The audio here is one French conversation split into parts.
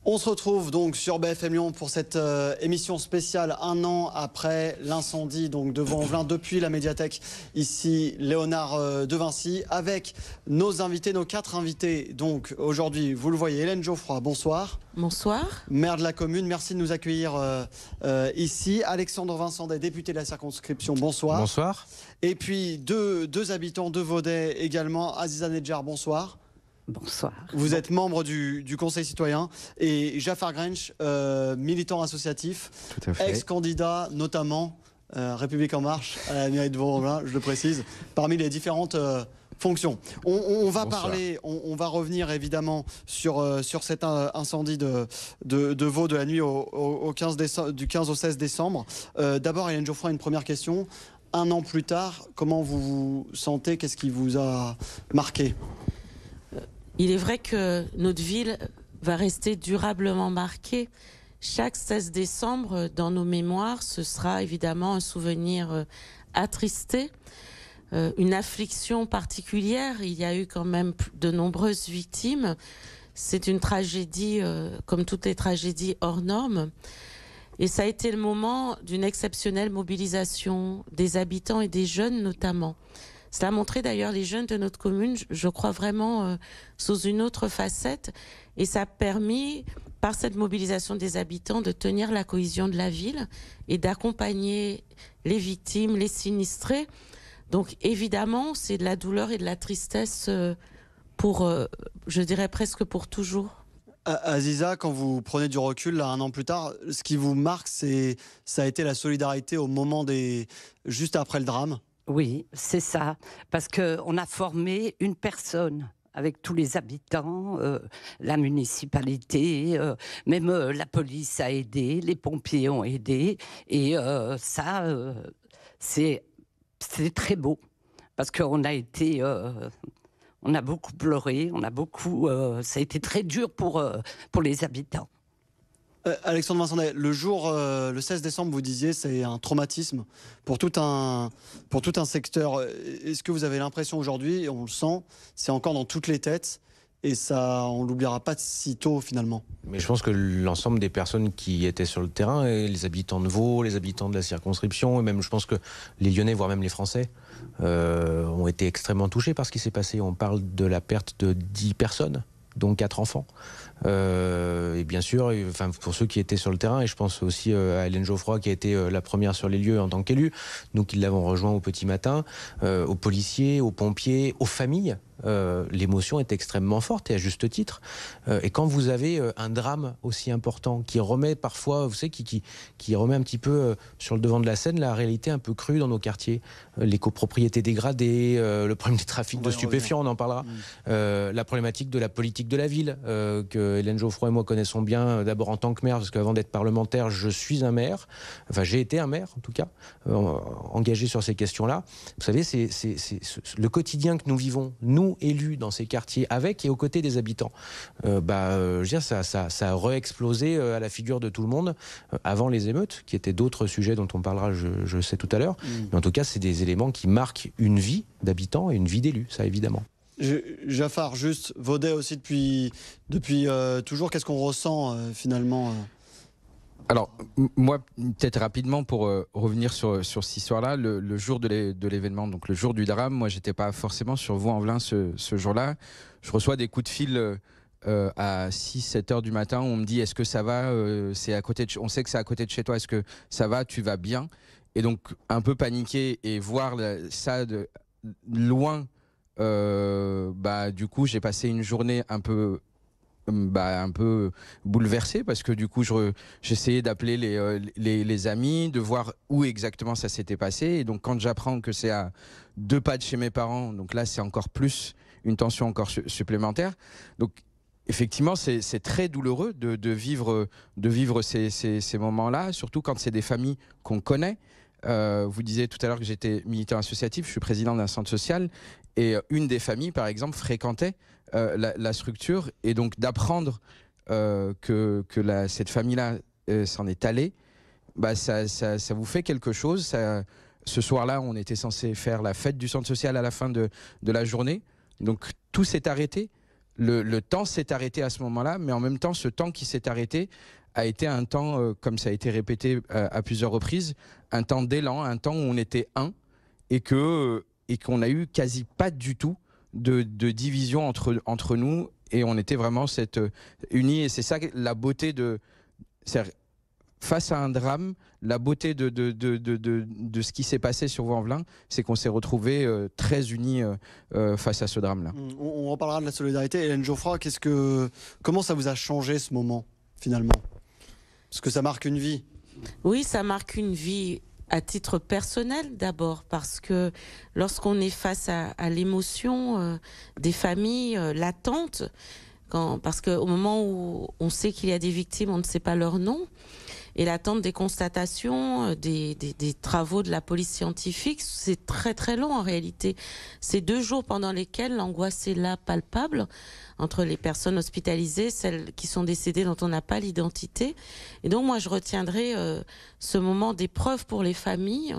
On se retrouve donc sur BFM Lyon pour cette émission spéciale un an après l'incendie donc de Vaux-en-Velin depuis la médiathèque ici Léonard de Vinci avec nos invités, nos 4 invités. Donc aujourd'hui, vous le voyez, Hélène Geoffroy, bonsoir. Bonsoir. Maire de la commune, merci de nous accueillir ici. Alexandre Vincendet, député de la circonscription, bonsoir. Bonsoir. Et puis deux habitants de Vaudey également, Aziza Nedjar, bonsoir. Bonsoir. Vous êtes membre du Conseil citoyen et Jafar Grench, militant associatif, ex-candidat notamment République en marche à la mairie de Vaux-en-Velin, je le précise, parmi les différentes fonctions. On va parler, on va revenir évidemment sur cet incendie de Vaud de la nuit du 15 au 16 décembre. D'abord, Hélène Geoffroy, une première question. Un an plus tard, comment vous vous sentez? Qu'est-ce qui vous a marqué? Il est vrai que notre ville va rester durablement marquée. Chaque 16 décembre, dans nos mémoires, ce sera évidemment un souvenir attristé, une affliction particulière. Il y a eu quand même de nombreuses victimes. C'est une tragédie, comme toutes les tragédies hors normes. Et ça a été le moment d'une exceptionnelle mobilisation des habitants et des jeunes notamment. Cela a montré d'ailleurs les jeunes de notre commune, je crois vraiment, sous une autre facette. Et ça a permis, par cette mobilisation des habitants, de tenir la cohésion de la ville et d'accompagner les victimes, les sinistrés. Donc évidemment, c'est de la douleur et de la tristesse pour, je dirais presque pour toujours. Aziza, quand vous prenez du recul, là, un an plus tard, ce qui vous marque, ça a été la solidarité au moment juste après le drame. Oui, c'est ça. Parce qu'on a formé une personne avec tous les habitants, la municipalité, même la police a aidé, les pompiers ont aidé. Et ça, c'est très beau. Parce qu'on a été... on a beaucoup pleuré, ça a été très dur pour les habitants. Alexandre Vincendet, le 16 décembre, vous disiez, c'est un traumatisme pour tout un secteur. Est-ce que vous avez l'impression aujourd'hui, et on le sent, c'est encore dans toutes les têtes, et ça, on l'oubliera pas si tôt finalement? Mais je pense que l'ensemble des personnes qui étaient sur le terrain, et les habitants de Vaud, les habitants de la circonscription, et même je pense que les Lyonnais, voire même les Français, ont été extrêmement touchés par ce qui s'est passé. On parle de la perte de 10 personnes, dont 4 enfants. Et bien sûr, enfin, pour ceux qui étaient sur le terrain, et je pense aussi à Hélène Geoffroy qui a été la première sur les lieux en tant qu'élue, nous qui l'avons rejoint au petit matin, aux policiers, aux pompiers, aux familles. L'émotion est extrêmement forte et à juste titre. Et quand vous avez un drame aussi important qui remet parfois, vous savez, qui remet un petit peu sur le devant de la scène la réalité un peu crue dans nos quartiers, les copropriétés dégradées, le problème des trafics de stupéfiants, on en parlera, la problématique de la politique de la ville que Hélène Geoffroy et moi connaissons bien, d'abord en tant que maire, parce qu'avant d'être parlementaire, je suis un maire, enfin j'ai été un maire en tout cas, engagé sur ces questions-là. Vous savez, c'est le quotidien que nous vivons, nous élus dans ces quartiers, avec et aux côtés des habitants. Je veux dire, ça a re-explosé à la figure de tout le monde avant les émeutes, qui étaient d'autres sujets dont on parlera, je sais, tout à l'heure. Mais en tout cas, c'est des éléments qui marquent une vie d'habitants et une vie d'élus, ça évidemment. Jafar, juste, Vaudey aussi depuis toujours, qu'est-ce qu'on ressent finalement Alors, moi, peut-être rapidement pour revenir sur cette histoire-là, le jour de l'événement, donc le jour du drame, moi, j'étais pas forcément sur Vaux-en-Velin ce jour-là. Je reçois des coups de fil à 6-7 heures du matin où on me dit « Est-ce que ça va c'est à côté on sait que c'est à côté de chez toi, est-ce que ça va? Tu vas bien ?» Et donc, un peu paniqué et voir ça de loin, du coup, j'ai passé une journée un peu bouleversé parce que du coup j'essayais d'appeler les amis, de voir où exactement ça s'était passé, et donc quand j'apprends que c'est à 2 pas de chez mes parents, donc là c'est encore plus une tension encore supplémentaire. Donc effectivement c'est très douloureux de vivre ces moments-là, surtout quand c'est des familles qu'on connaît. Vous disiez tout à l'heure que j'étais militant associatif, je suis président d'un centre social, et une des familles par exemple fréquentait la structure, et donc d'apprendre que cette famille-là s'en est allée, ça vous fait quelque chose. Ce soir-là, on était censé faire la fête du centre social à la fin de la journée, donc tout s'est arrêté le temps s'est arrêté à ce moment-là, mais en même temps, ce temps qui s'est arrêté a été un temps, comme ça a été répété à plusieurs reprises, un temps d'élan, un temps où on était un, et qu'on a eu quasi pas du tout de division entre nous, et on était vraiment unis, et c'est ça la beauté face à un drame, la beauté de ce qui s'est passé sur Vaux-en-Velin, c'est qu'on s'est retrouvés très unis face à ce drame-là. On reparlera de la solidarité. Hélène Geoffroy, comment ça vous a changé ce moment, finalement? Parce que ça marque une vie. Oui, ça marque une vie à titre personnel d'abord, parce que lorsqu'on est face à l'émotion des familles, l'attente, parce qu'au moment où on sait qu'il y a des victimes, on ne sait pas leur nom, et l'attente des constatations, des travaux de la police scientifique, c'est très très long en réalité. C'est 2 jours pendant lesquels l'angoisse est là, palpable, entre les personnes hospitalisées, celles qui sont décédées dont on n'a pas l'identité. Et donc moi je retiendrai ce moment d'épreuve pour les familles,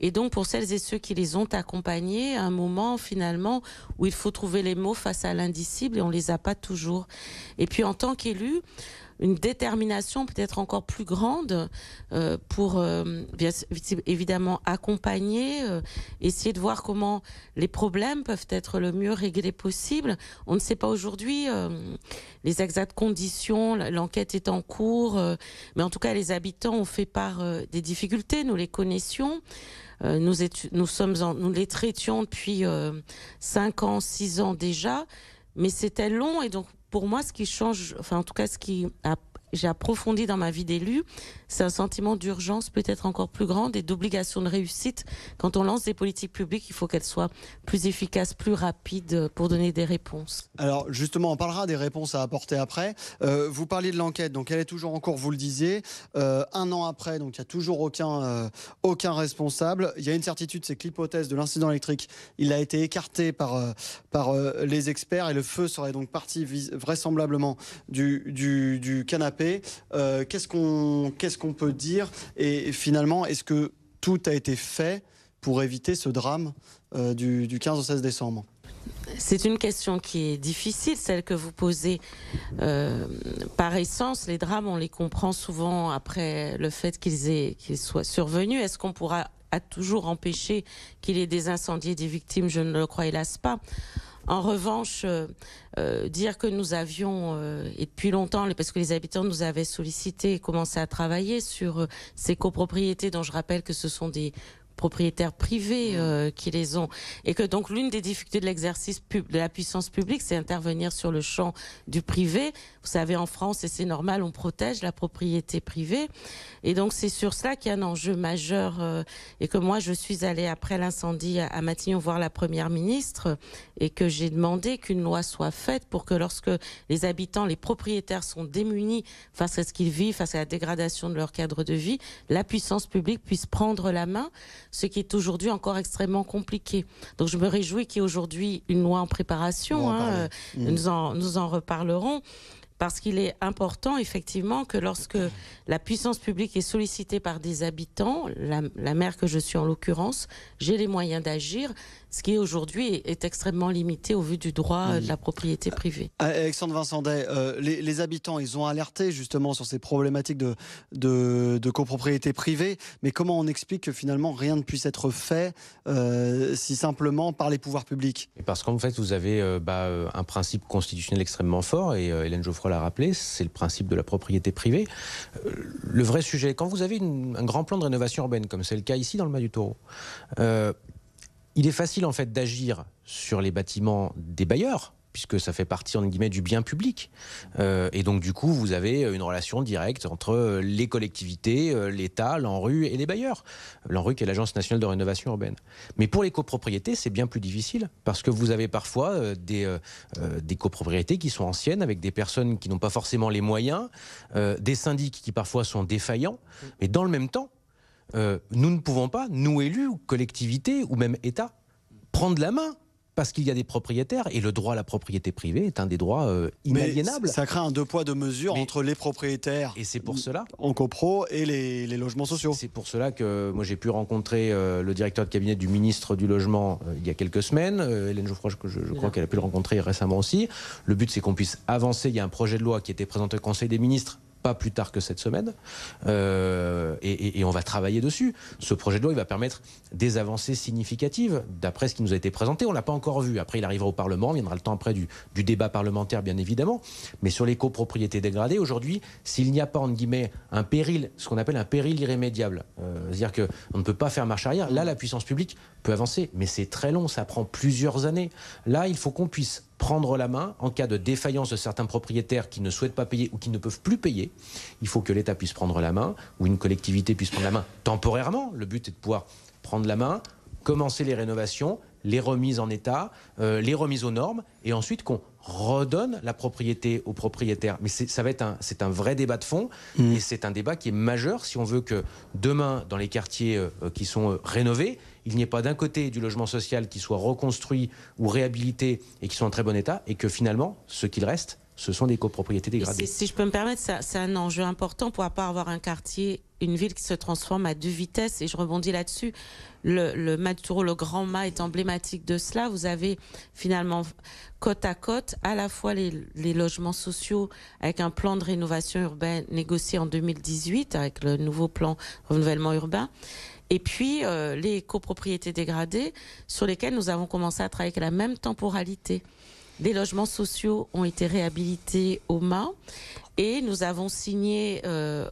et donc pour celles et ceux qui les ont accompagnés, un moment finalement où il faut trouver les mots face à l'indicible, et on les a pas toujours. Et puis en tant qu'élu, une détermination peut-être encore plus grande pour bien évidemment accompagner, essayer de voir comment les problèmes peuvent être le mieux réglés possible. On ne sait pas aujourd'hui les exactes conditions, l'enquête est en cours, mais en tout cas les habitants ont fait part des difficultés, nous les connaissions. Nous les traitions depuis 5 ans, 6 ans déjà, mais c'était long, et donc pour moi, ce qui change, enfin en tout cas j'ai approfondi dans ma vie d'élu, c'est un sentiment d'urgence peut-être encore plus grande et d'obligation de réussite. Quand on lance des politiques publiques, il faut qu'elles soient plus efficaces, plus rapides pour donner des réponses. Alors justement, on parlera des réponses à apporter après. Vous parliez de l'enquête, donc elle est toujours en cours, vous le disiez. 1 an après, donc il n'y a toujours aucun responsable. Il y a une certitude, c'est que l'hypothèse de l'incident électrique, il a été écarté par les experts, et le feu serait donc parti vraisemblablement du canapé. Qu'est-ce qu'on peut dire, et finalement, est-ce que tout a été fait pour éviter ce drame du 15 au 16 décembre? C'est une question qui est difficile, celle que vous posez. Par essence, les drames, on les comprend souvent après le fait qu'ils soient survenus. Est-ce qu'on pourra toujours empêcher qu'il y ait des incendies et des victimes? Je ne le crois hélas pas. En revanche, dire que nous avions, et depuis longtemps, parce que les habitants nous avaient sollicité et commencé à travailler sur ces copropriétés, dont je rappelle que ce sont des propriétaires privés qui les ont, et que donc l'une des difficultés de l'exercice de la puissance publique, c'est intervenir sur le champ du privé. Vous savez, en France, et c'est normal, on protège la propriété privée, et donc c'est sur cela qu'il y a un enjeu majeur, et que moi je suis allée après l'incendie à Matignon voir la Première ministre, et que j'ai demandé qu'une loi soit faite pour que lorsque les habitants, les propriétaires sont démunis face à ce qu'ils vivent, face à la dégradation de leur cadre de vie, la puissance publique puisse prendre la main, ce qui est aujourd'hui encore extrêmement compliqué. Donc je me réjouis qu'il y ait aujourd'hui une loi en préparation, nous en reparlerons, parce qu'il est important effectivement que lorsque la puissance publique est sollicitée par des habitants, la maire que je suis en l'occurrence, j'ai les moyens d'agir, ce qui aujourd'hui est extrêmement limité au vu du droit de la propriété privée. Alexandre Vincendet, les habitants, ils ont alerté justement sur ces problématiques de copropriété privée, mais comment on explique que finalement rien ne puisse être fait si simplement par les pouvoirs publics? Parce qu'en fait, vous avez un principe constitutionnel extrêmement fort, et Hélène Geoffroy l'a rappelé, c'est le principe de la propriété privée. Le vrai sujet, quand vous avez un grand plan de rénovation urbaine, comme c'est le cas ici dans le Mas du Taureau, il est facile en fait d'agir sur les bâtiments des bailleurs, puisque ça fait partie en guillemets du bien public, et donc du coup vous avez une relation directe entre les collectivités, l'État, l'ANRU et les bailleurs. L'ANRU qui est l'Agence nationale de rénovation urbaine. Mais pour les copropriétés c'est bien plus difficile, parce que vous avez parfois des copropriétés qui sont anciennes, avec des personnes qui n'ont pas forcément les moyens, des syndics qui parfois sont défaillants, mais dans le même temps, nous ne pouvons pas, nous élus, collectivités ou même État, prendre la main parce qu'il y a des propriétaires et le droit à la propriété privée est un des droits inaliénables. Mais ça crée un deux poids deux mesures entre les propriétaires et c'est pour cela en copro et les logements sociaux. C'est pour cela que moi j'ai pu rencontrer le directeur de cabinet du ministre du Logement il y a quelques semaines. Hélène Geoffroy, je crois qu'elle a pu le rencontrer récemment aussi. Le but c'est qu'on puisse avancer. Il y a un projet de loi qui a été présenté au Conseil des ministres pas plus tard que cette semaine, et on va travailler dessus. Ce projet de loi, il va permettre des avancées significatives, d'après ce qui nous a été présenté. On ne l'a pas encore vu. Après, il arrivera au Parlement, il viendra le temps après du débat parlementaire, bien évidemment. Mais sur les copropriétés dégradées, aujourd'hui, s'il n'y a pas, entre guillemets, un péril, ce qu'on appelle un péril irrémédiable, c'est-à-dire qu'on ne peut pas faire marche arrière, là, la puissance publique peut avancer, mais c'est très long, ça prend plusieurs années. Là, il faut qu'on puisse prendre la main en cas de défaillance de certains propriétaires qui ne souhaitent pas payer ou qui ne peuvent plus payer. Il faut que l'État puisse prendre la main ou une collectivité puisse prendre la main temporairement. Le but est de pouvoir prendre la main, commencer les rénovations, les remises en état, les remises aux normes et ensuite qu'on redonne la propriété aux propriétaires. Mais c'est un vrai débat de fond et c'est un débat qui est majeur si on veut que demain, dans les quartiers qui sont rénovés, il n'y ait pas d'un côté du logement social qui soit reconstruit ou réhabilité et qui soit en très bon état et que finalement, ce qu'il reste, ce sont des copropriétés dégradées. Si je peux me permettre, c'est un enjeu important pour pas avoir un quartier, une ville qui se transforme à deux vitesses. Et je rebondis là-dessus. Le Maduro, le Grand Mât est emblématique de cela. Vous avez finalement côte à côte à la fois les logements sociaux avec un plan de rénovation urbaine négocié en 2018 avec le nouveau plan renouvellement urbain. Et puis les copropriétés dégradées sur lesquelles nous avons commencé à travailler avec la même temporalité. Les logements sociaux ont été réhabilités au Mât et nous avons signé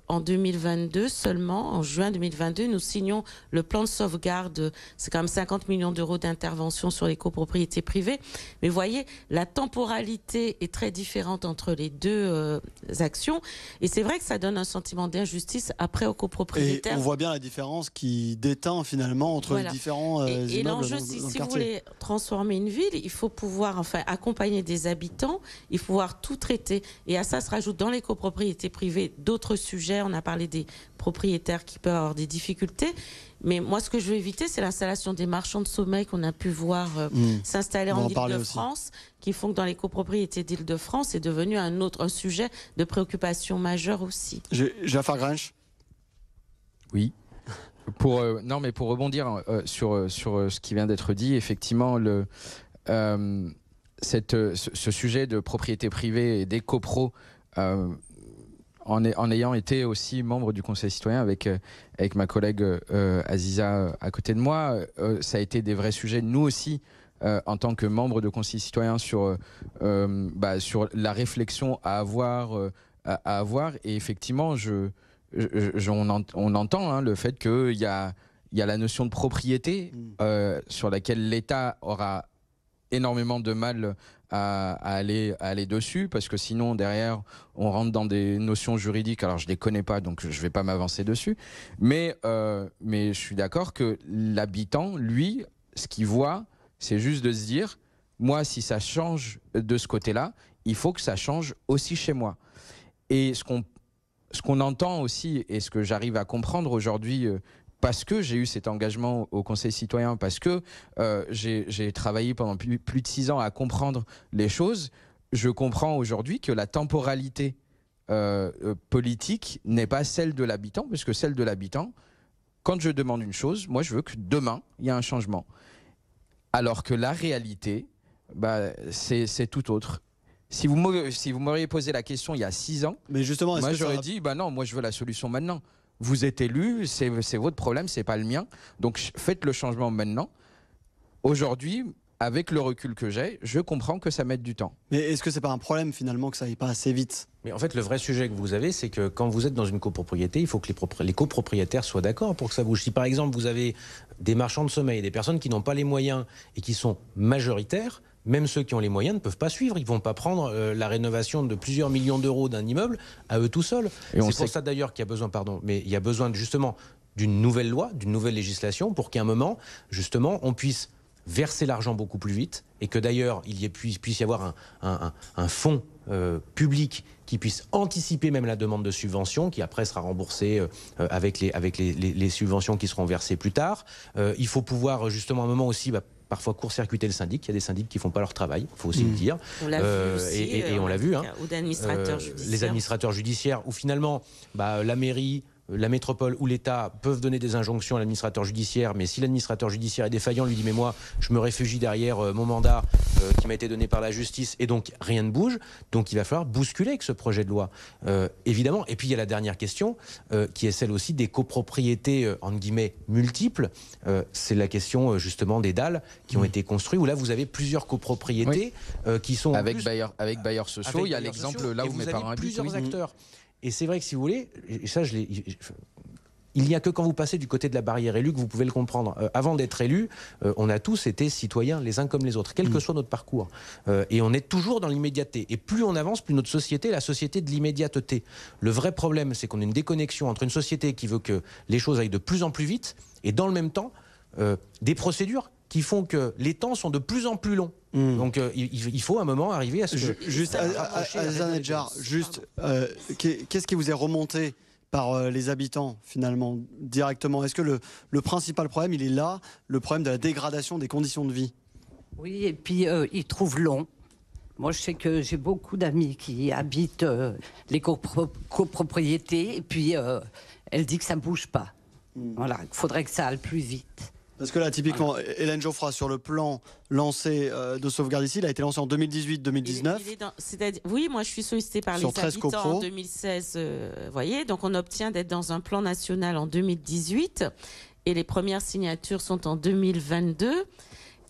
en 2022 seulement, en juin 2022, nous signons le plan de sauvegarde. C'est quand même 50 millions d'euros d'intervention sur les copropriétés privées. Mais vous voyez, la temporalité est très différente entre les deux actions. Et c'est vrai que ça donne un sentiment d'injustice après aux copropriétaires. Et on voit bien la différence qui déteint finalement entre les différents immeubles. Et l'enjeu, si vous voulez transformer une ville, il faut pouvoir accompagner des habitants, il faut pouvoir tout traiter. Et à ça se rajoute dans les copropriétés privées d'autres sujets. On a parlé des propriétaires qui peuvent avoir des difficultés. Mais moi, ce que je veux éviter, c'est l'installation des marchands de sommeil qu'on a pu voir s'installer en Île-de-France, qui font que dans les copropriétés d'Île-de-France, c'est devenu un sujet de préoccupation majeure aussi. Jafar Grench. Oui. Non, mais pour rebondir sur ce qui vient d'être dit, effectivement, ce sujet de propriété privée et des copros, en ayant été aussi membre du Conseil citoyen avec ma collègue Aziza à côté de moi, ça a été des vrais sujets, nous aussi, en tant que membre de Conseil citoyen, sur la réflexion à avoir. Et effectivement, on entend le fait qu'il y a la notion de propriété sur laquelle l'État aura énormément de mal à aller dessus, parce que sinon derrière on rentre dans des notions juridiques, alors je les connais pas donc je vais pas m'avancer dessus, mais je suis d'accord que l'habitant, lui, ce qu'il voit, c'est juste de se dire, moi si ça change de ce côté-là, il faut que ça change aussi chez moi. Et ce qu'on entend aussi, et ce que j'arrive à comprendre aujourd'hui, parce que j'ai eu cet engagement au Conseil citoyen, parce que j'ai travaillé pendant plus de 6 ans à comprendre les choses, je comprends aujourd'hui que la temporalité politique n'est pas celle de l'habitant, parce que celle de l'habitant, quand je demande une chose, moi je veux que demain, il y ait un changement. Alors que la réalité, c'est tout autre. Si vous m'auriez posé la question il y a 6 ans, mais justement, moi j'aurais dit, non, moi je veux la solution maintenant. Vous êtes élu, c'est votre problème, c'est pas le mien. Donc faites le changement maintenant. Aujourd'hui, avec le recul que j'ai, je comprends que ça mette du temps. Mais est-ce que c'est pas un problème finalement que ça aille pas assez vite ? Mais en fait, le vrai sujet que vous avez, c'est que quand vous êtes dans une copropriété, il faut que les copropriétaires soient d'accord pour que ça bouge. Si par exemple vous avez des marchands de sommeil, des personnes qui n'ont pas les moyens et qui sont majoritaires, même ceux qui ont les moyens ne peuvent pas suivre. Ils ne vont pas prendre la rénovation de plusieurs millions d'euros d'un immeuble à eux tout seuls. C'est pour ça d'ailleurs qu'il y a besoin, mais il y a besoin justement d'une nouvelle loi, d'une nouvelle législation pour qu'à un moment, justement, on puisse verser l'argent beaucoup plus vite et que d'ailleurs, il puisse y avoir un fonds public qui puisse anticiper même la demande de subvention, qui après sera remboursée avec les subventions qui seront versées plus tard. Il faut pouvoir justement à un moment aussi parfois court-circuiter le syndic. Il y a des syndics qui font pas leur travail, il faut aussi le dire. On l'a vu aussi, et on l'a vu. Ou d'administrateurs judiciaires. Les administrateurs judiciaires, où finalement, la mairie, la métropole ou l'État peuvent donner des injonctions à l'administrateur judiciaire, mais si l'administrateur judiciaire est défaillant, lui dit mais moi je me réfugie derrière mon mandat qui m'a été donné par la justice, et donc rien ne bouge. Donc il va falloir bousculer avec ce projet de loi, évidemment. Et puis il y a la dernière question qui est celle aussi des copropriétés entre guillemets multiples. C'est la question justement des dalles qui ont été construites, où là vous avez plusieurs copropriétés qui sont avec bailleurs sociaux. Il y a l'exemple là où mes parents habitent. Plusieurs acteurs. Et c'est vrai que si vous voulez, et ça il n'y a que quand vous passez du côté de la barrière élue que vous pouvez le comprendre. Avant d'être élu, on a tous été citoyens les uns comme les autres, quel que soit notre parcours. Et on est toujours dans l'immédiateté. Et plus on avance, plus notre société est la société de l'immédiateté. Le vrai problème, c'est qu'on a une déconnexion entre une société qui veut que les choses aillent de plus en plus vite et dans le même temps, des procédures qui font que les temps sont de plus en plus longs. Donc il faut à un moment arriver à ce que... Juste, Aziza Nedjar, qu'est-ce qui vous est remonté par les habitants, finalement, directement? Est-ce que le principal problème, il est là, le problème de la dégradation des conditions de vie? Oui, et puis ils trouvent long. Moi, je sais que j'ai beaucoup d'amis qui habitent les copropriétés, et puis elle dit que ça ne bouge pas. Voilà, il faudrait que ça aille plus vite. Parce que là, typiquement, Hélène Geoffroy, sur le plan lancé de sauvegarde ici, il a été lancé en 2018-2019. Oui, moi je suis sollicitée par sur les habitants en 2016. Voyez, donc on obtient d'être dans un plan national en 2018 et les premières signatures sont en 2022.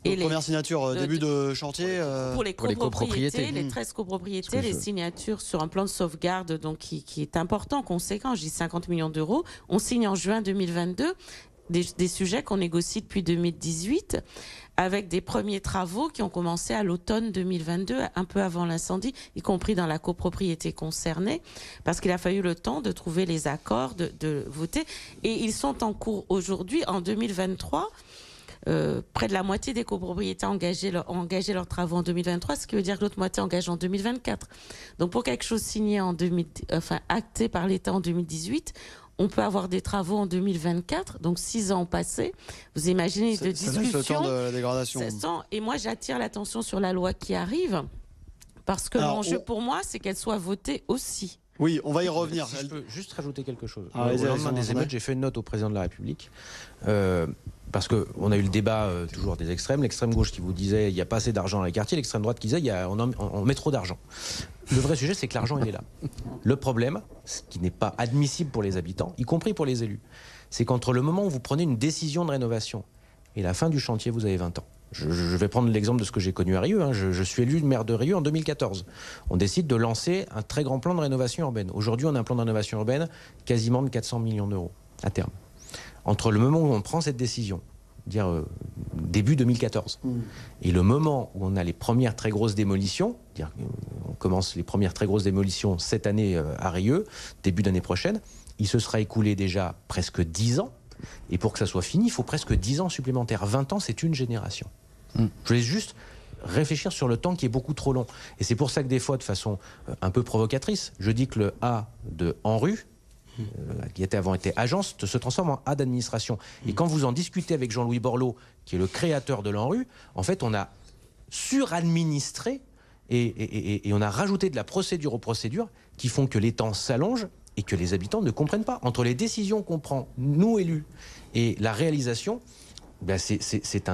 Et les premières signatures, début de chantier pour les copropriétés, les 13 copropriétés, les signatures sur un plan de sauvegarde donc, qui est important, conséquent, je dis 50 millions d'euros. On signe en juin 2022. Des sujets qu'on négocie depuis 2018 avec des premiers travaux qui ont commencé à l'automne 2022, un peu avant l'incendie, y compris dans la copropriété concernée, parce qu'il a fallu le temps de trouver les accords, de voter. Et ils sont en cours aujourd'hui, en 2023. Près de la moitié des copropriétés ont engagé leurs travaux en 2023, ce qui veut dire que l'autre moitié engage en 2024. Donc pour quelque chose signé acté par l'État en 2018, on peut avoir des travaux en 2024, donc 6 ans passés. Vous imaginez de discussion. Ça laisse le temps de la dégradation. Et moi, j'attire l'attention sur la loi qui arrive, parce que l'enjeu pour moi, c'est qu'elle soit votée aussi. Oui, on va y revenir. Si je peux juste rajouter quelque chose. Au lendemain des émeutes, j'ai fait une note au président de la République. Parce qu'on a eu le débat toujours des extrêmes. L'extrême gauche qui vous disait il n'y a pas assez d'argent dans les quartiers. L'extrême droite qui disait on met trop d'argent. Le vrai sujet, c'est que l'argent, il est là. Le problème, ce qui n'est pas admissible pour les habitants, y compris pour les élus, c'est qu'entre le moment où vous prenez une décision de rénovation et la fin du chantier, vous avez 20 ans. Je vais prendre l'exemple de ce que j'ai connu à Rieux. Je suis élu maire de Rieux en 2014. On décide de lancer un très grand plan de rénovation urbaine. Aujourd'hui, on a un plan de rénovation urbaine quasiment de 400 millions d'euros à terme. Entre le moment où on prend cette décision, dire début 2014, et le moment où on a les premières très grosses démolitions, on commence les premières très grosses démolitions cette année à Rieux, début d'année prochaine, il se sera écoulé déjà presque 10 ans. Et pour que ça soit fini, il faut presque 10 ans supplémentaires. 20 ans, c'est une génération. Je voulais juste réfléchir sur le temps qui est beaucoup trop long. Et c'est pour ça que des fois, de façon un peu provocatrice, je dis que le A de ANRU, qui était avant été agence, se transforme en A d'administration. Et quand vous en discutez avec Jean-Louis Borloo, qui est le créateur de l'ANRU, en fait, on a suradministré et on a rajouté de la procédure aux procédures qui font que les temps s'allongent et que les habitants ne comprennent pas. Entre les décisions qu'on prend, nous élus, et la réalisation, c'est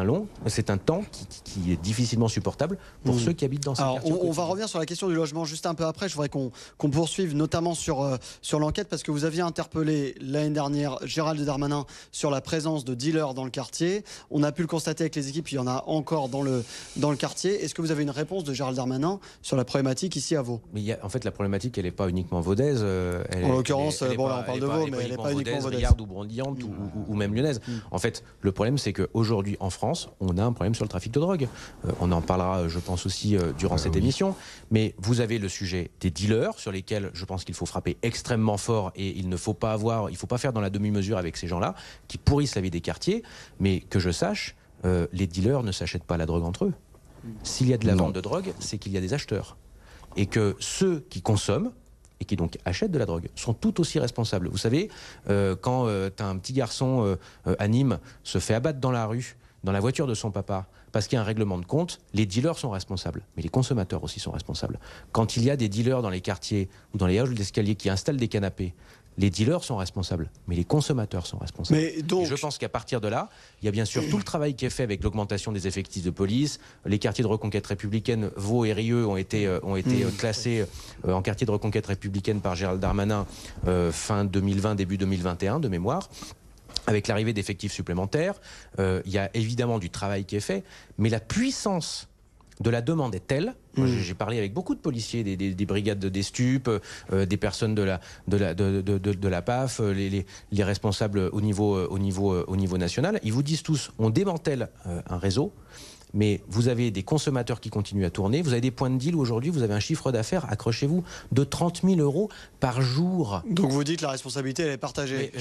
un temps qui est difficilement supportable pour ceux qui habitent dans ces quartiers. On va revenir sur la question du logement juste un peu après. Je voudrais qu'on poursuive notamment sur l'enquête, parce que vous aviez interpellé l'année dernière Gérald Darmanin sur la présence de dealers dans le quartier. On a pu le constater avec les équipes, il y en a encore dans le quartier. Est-ce que vous avez une réponse de Gérald Darmanin sur la problématique ici à Vaud? Mais en fait, la problématique, elle n'est pas uniquement vaudaise. En l'occurrence, là on parle de Vaud, mais elle n'est pas uniquement vaudaise. Ou brandillante ou même lyonnaise. En fait, le problème, c'est qu'aujourd'hui en France, on a un problème sur le trafic de drogue. On en parlera, je pense, aussi durant cette émission. Mais vous avez le sujet des dealers, sur lesquels je pense qu'il faut frapper extrêmement fort, et il ne faut pas faire dans la demi-mesure avec ces gens-là qui pourrissent la vie des quartiers. Mais que je sache, les dealers ne s'achètent pas la drogue entre eux. S'il y a de la vente de drogue, c'est qu'il y a des acheteurs. Et que ceux qui consomment et qui donc achètent de la drogue sont tout aussi responsables. Vous savez, quand un petit garçon à Nîmes se fait abattre dans la rue dans la voiture de son papa parce qu'il y a un règlement de compte, les dealers sont responsables, mais les consommateurs aussi sont responsables. Quand il y a des dealers dans les quartiers ou dans les halls d'escalier qui installent des canapés, les dealers sont responsables, mais les consommateurs sont responsables. Mais donc... Et je pense qu'à partir de là, il y a bien sûr tout le travail qui est fait avec l'augmentation des effectifs de police. Les quartiers de reconquête républicaine, Vaud et Rieux, ont été classés en quartier de reconquête républicaine par Gérald Darmanin fin 2020, début 2021, de mémoire. Avec l'arrivée d'effectifs supplémentaires, il y a évidemment du travail qui est fait, mais la puissance de la demande est telle. J'ai parlé avec beaucoup de policiers, des brigades des stupes, des personnes de la PAF, les responsables au niveau national. Ils vous disent tous, on démantèle un réseau, mais vous avez des consommateurs qui continuent à tourner, vous avez des points de deal où aujourd'hui vous avez un chiffre d'affaires, accrochez-vous, de 30 000 € par jour. Donc vous dites que la responsabilité elle est partagée.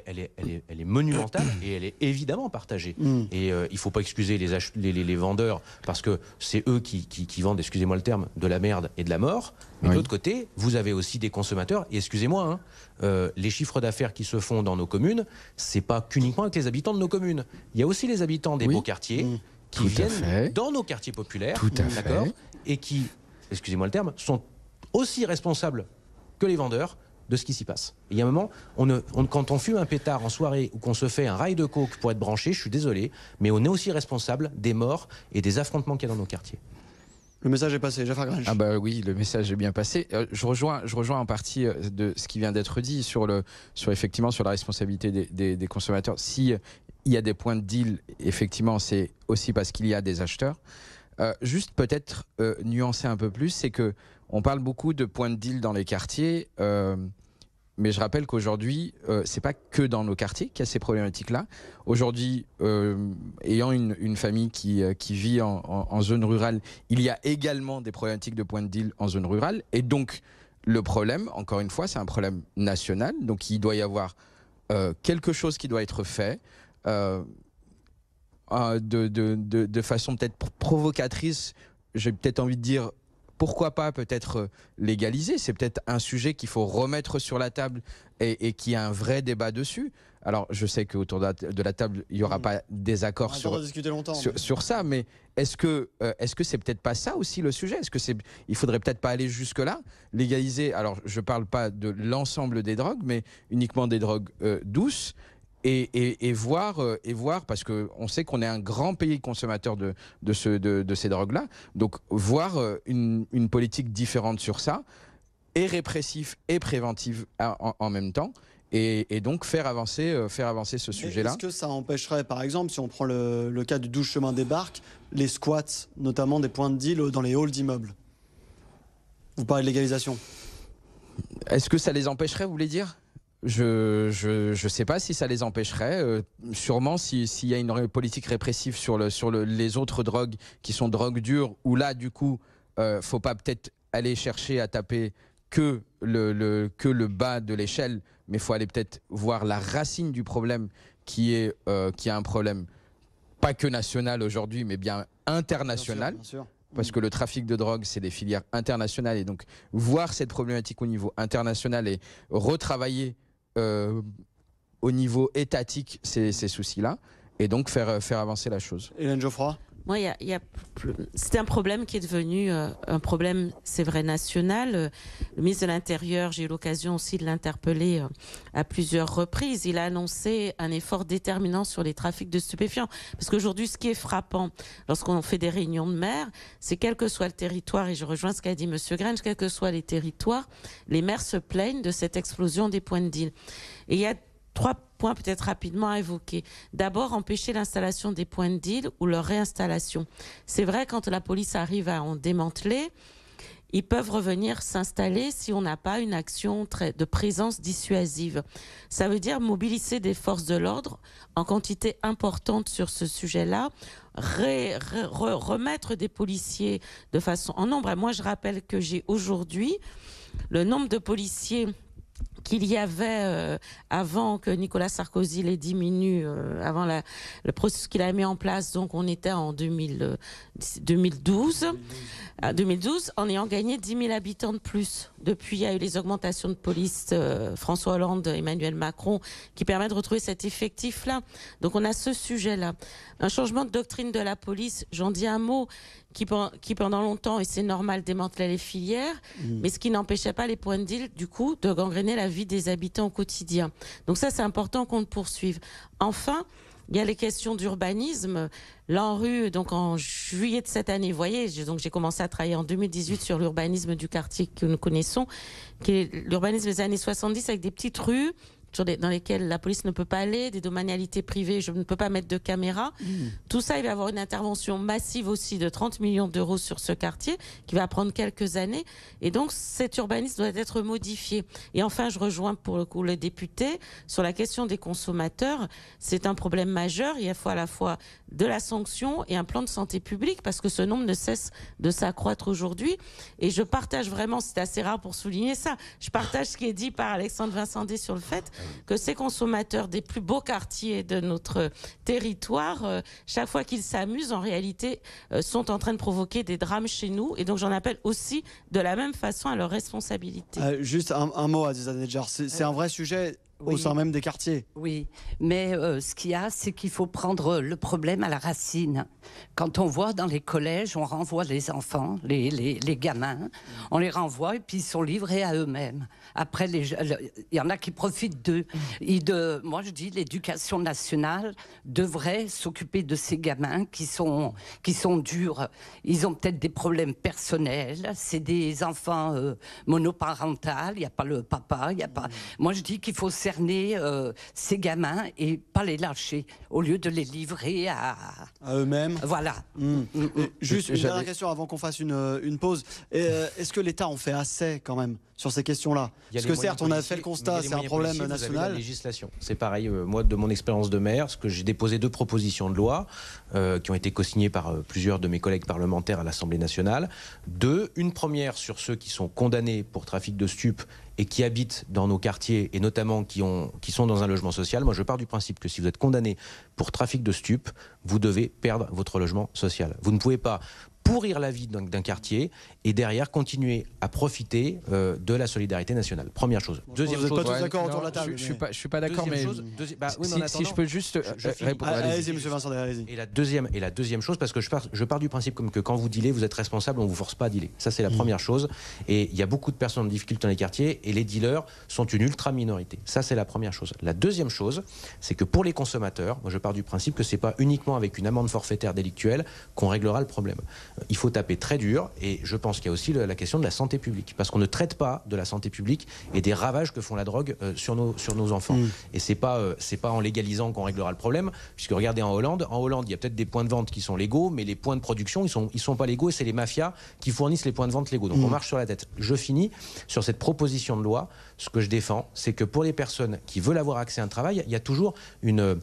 Elle est monumentale et elle est évidemment partagée. Et il ne faut pas excuser les vendeurs parce que c'est eux qui vendent, excusez-moi le terme, de la merde et de la mort. Mais de l'autre côté, vous avez aussi des consommateurs. Et excusez-moi, les chiffres d'affaires qui se font dans nos communes, c'est pas qu'uniquement avec les habitants de nos communes. Il y a aussi les habitants des beaux quartiers qui viennent dans nos quartiers populaires, d'accord, et qui, excusez-moi le terme, sont aussi responsables que les vendeurs de ce qui s'y passe. Et il y a un moment, quand on fume un pétard en soirée ou qu'on se fait un rail de coke pour être branché, je suis désolé, mais on est aussi responsable des morts et des affrontements qu'il y a dans nos quartiers. Le message est passé, Jafar Grange. Ah bah oui, le message est bien passé. Je rejoins en partie de ce qui vient d'être dit sur la responsabilité des consommateurs. Si il y a des points de deal, effectivement, c'est aussi parce qu'il y a des acheteurs. Juste peut-être nuancer un peu plus, c'est que on parle beaucoup de points de deal dans les quartiers, mais je rappelle qu'aujourd'hui, c'est pas que dans nos quartiers qu'il y a ces problématiques-là. Aujourd'hui, ayant une famille qui vit en zone rurale, il y a également des problématiques de points de deal en zone rurale. Et donc, le problème, encore une fois, c'est un problème national. Donc, il doit y avoir quelque chose qui doit être fait de façon peut-être provocatrice. J'ai peut-être envie de dire, pourquoi pas peut-être légaliser. C'est peut-être un sujet qu'il faut remettre sur la table et qu'il y a un vrai débat dessus. Alors, je sais qu'autour de la table, il n'y aura pas désaccord sur ça, mais est-ce que c'est peut-être pas ça aussi le sujet? Il faudrait peut-être pas aller jusque-là, légaliser. Alors, je parle pas de l'ensemble des drogues, mais uniquement des drogues douces. Et voir, parce qu'on sait qu'on est un grand pays consommateur de ces drogues-là, donc voir une politique différente sur ça, et répressif et préventive en même temps, et donc faire avancer ce sujet-là. Est-ce que ça empêcherait, par exemple, si on prend le cas du 12 chemin des Barques, les squats, notamment des points de deal dans les halls d'immeubles? Vous parlez de légalisation. Est-ce que ça les empêcherait, vous voulez dire ? Je sais pas si ça les empêcherait. Sûrement s'il y a une politique répressive sur les autres drogues qui sont drogues dures, où là du coup faut pas peut-être aller chercher à taper que le bas de l'échelle, mais faut aller peut-être voir la racine du problème qui est un problème pas que national aujourd'hui, mais bien international. Bien sûr. Parce que le trafic de drogue, c'est des filières internationales, et donc voir cette problématique au niveau international et retravailler au niveau étatique ces soucis-là, et donc faire avancer la chose. Hélène Geoffroy. Moi, c'est un problème qui est devenu un problème, c'est vrai, national. Le ministre de l'Intérieur, j'ai eu l'occasion aussi de l'interpeller à plusieurs reprises. Il a annoncé un effort déterminant sur les trafics de stupéfiants. Parce qu'aujourd'hui, ce qui est frappant, lorsqu'on fait des réunions de maires, c'est quel que soit le territoire, et je rejoins ce qu'a dit M. Grange, quels que soient les territoires, les maires se plaignent de cette explosion des points de deal. Et il y a 3 points peut-être rapidement à évoquer. D'abord, empêcher l'installation des points de deal ou leur réinstallation. C'est vrai, quand la police arrive à en démanteler, ils peuvent revenir s'installer si on n'a pas une action de présence dissuasive. Ça veut dire mobiliser des forces de l'ordre en quantité importante sur ce sujet-là, remettre des policiers de façon en nombre. Et moi, je rappelle que j'ai aujourd'hui le nombre de policiers qu'il y avait avant que Nicolas Sarkozy les diminue, avant le processus qu'il a mis en place. Donc on était en 2012. en 2012, en ayant gagné 10 000 habitants de plus. Depuis, il y a eu les augmentations de police, François Hollande, Emmanuel Macron, qui permettent de retrouver cet effectif-là. Donc on a ce sujet-là. Un changement de doctrine de la police, j'en dis un mot, qui pendant longtemps, et c'est normal, démantelait les filières, mais ce qui n'empêchait pas les points de deal, du coup, de gangréner la vie des habitants au quotidien. Donc ça, c'est important qu'on le poursuive. Enfin, il y a les questions d'urbanisme. L'ANRU, donc en juillet de cette année, vous voyez, donc j'ai commencé à travailler en 2018 sur l'urbanisme du quartier que nous connaissons, qui est l'urbanisme des années 70 avec des petites rues dans lesquelles la police ne peut pas aller, des domanialités privées, je ne peux pas mettre de caméra. Tout ça, il va y avoir une intervention massive aussi de 30 millions d'euros sur ce quartier qui va prendre quelques années. Et donc, cet urbanisme doit être modifié. Et enfin, je rejoins pour le coup le député sur la question des consommateurs. C'est un problème majeur. Il faut à la fois de la sanction et un plan de santé publique parce que ce nombre ne cesse de s'accroître aujourd'hui. Et je partage vraiment, c'est assez rare pour souligner ça, je partage ce qui est dit par Alexandre Vincendé sur le fait que ces consommateurs des plus beaux quartiers de notre territoire, chaque fois qu'ils s'amusent, en réalité, sont en train de provoquer des drames chez nous. Et donc, j'en appelle aussi de la même façon à leur responsabilité. Juste un mot, Aziza Nedjar. C'est un vrai sujet au sein même des quartiers. Oui, mais ce qu'il y a, c'est qu'il faut prendre le problème à la racine. Quand on voit dans les collèges, on renvoie les enfants, les gamins, on les renvoie et puis ils sont livrés à eux-mêmes. Après, il y en a qui profitent d'eux. Moi, je dis, l'éducation nationale devrait s'occuper de ces gamins qui sont durs. Ils ont peut-être des problèmes personnels. C'est des enfants monoparentaux. Il n'y a pas le papa. Il y a pas. Moi, je dis qu'il faut cerner ces gamins et pas les lâcher au lieu de les livrer à eux-mêmes. Voilà. Juste une dernière question avant qu'on fasse une pause. Est-ce que l'État en fait assez quand même sur ces questions-là? Parce que certes, on a fait le constat, c'est un problème national. La législation, c'est pareil. Moi, de mon expérience de maire, ce que j'ai déposé 2 propositions de loi qui ont été co-signées par plusieurs de mes collègues parlementaires à l'Assemblée nationale. Une première sur ceux qui sont condamnés pour trafic de stupes et qui habitent dans nos quartiers et notamment qui sont dans un logement social. Moi, je pars du principe que si vous êtes condamné pour trafic de stupes, vous devez perdre votre logement social. Vous ne pouvez pas pourrir la vie d'un quartier et derrière continuer à profiter de la solidarité nationale. Première chose. Deuxième chose. Vous n'êtes pas tous d'accord autour de la table. Je suis pas d'accord, mais si je peux juste répondre. Allez-y, monsieur Vincent, allez-y. Et la deuxième chose, parce que je pars du principe comme que quand vous dealez, vous êtes responsable, on vous force pas à dealer. Ça, c'est la première chose. Et il y a beaucoup de personnes en difficulté dans les quartiers et les dealers sont une ultra minorité. Ça, c'est la première chose. La deuxième chose, c'est que pour les consommateurs, moi, je pars du principe que c'est pas uniquement avec une amende forfaitaire délictuelle qu'on réglera le problème. Il faut taper très dur et je pense qu'il y a aussi la question de la santé publique parce qu'on ne traite pas de la santé publique et des ravages que font la drogue sur nos enfants. Et c'est pas en légalisant qu'on réglera le problème puisque regardez en Hollande, il y a peut-être des points de vente qui sont légaux mais les points de production ils sont pas légaux et c'est les mafias qui fournissent les points de vente légaux. Donc on marche sur la tête. Je finis sur cette proposition de loi. Ce que je défends, c'est que pour les personnes qui veulent avoir accès à un travail, il y a toujours une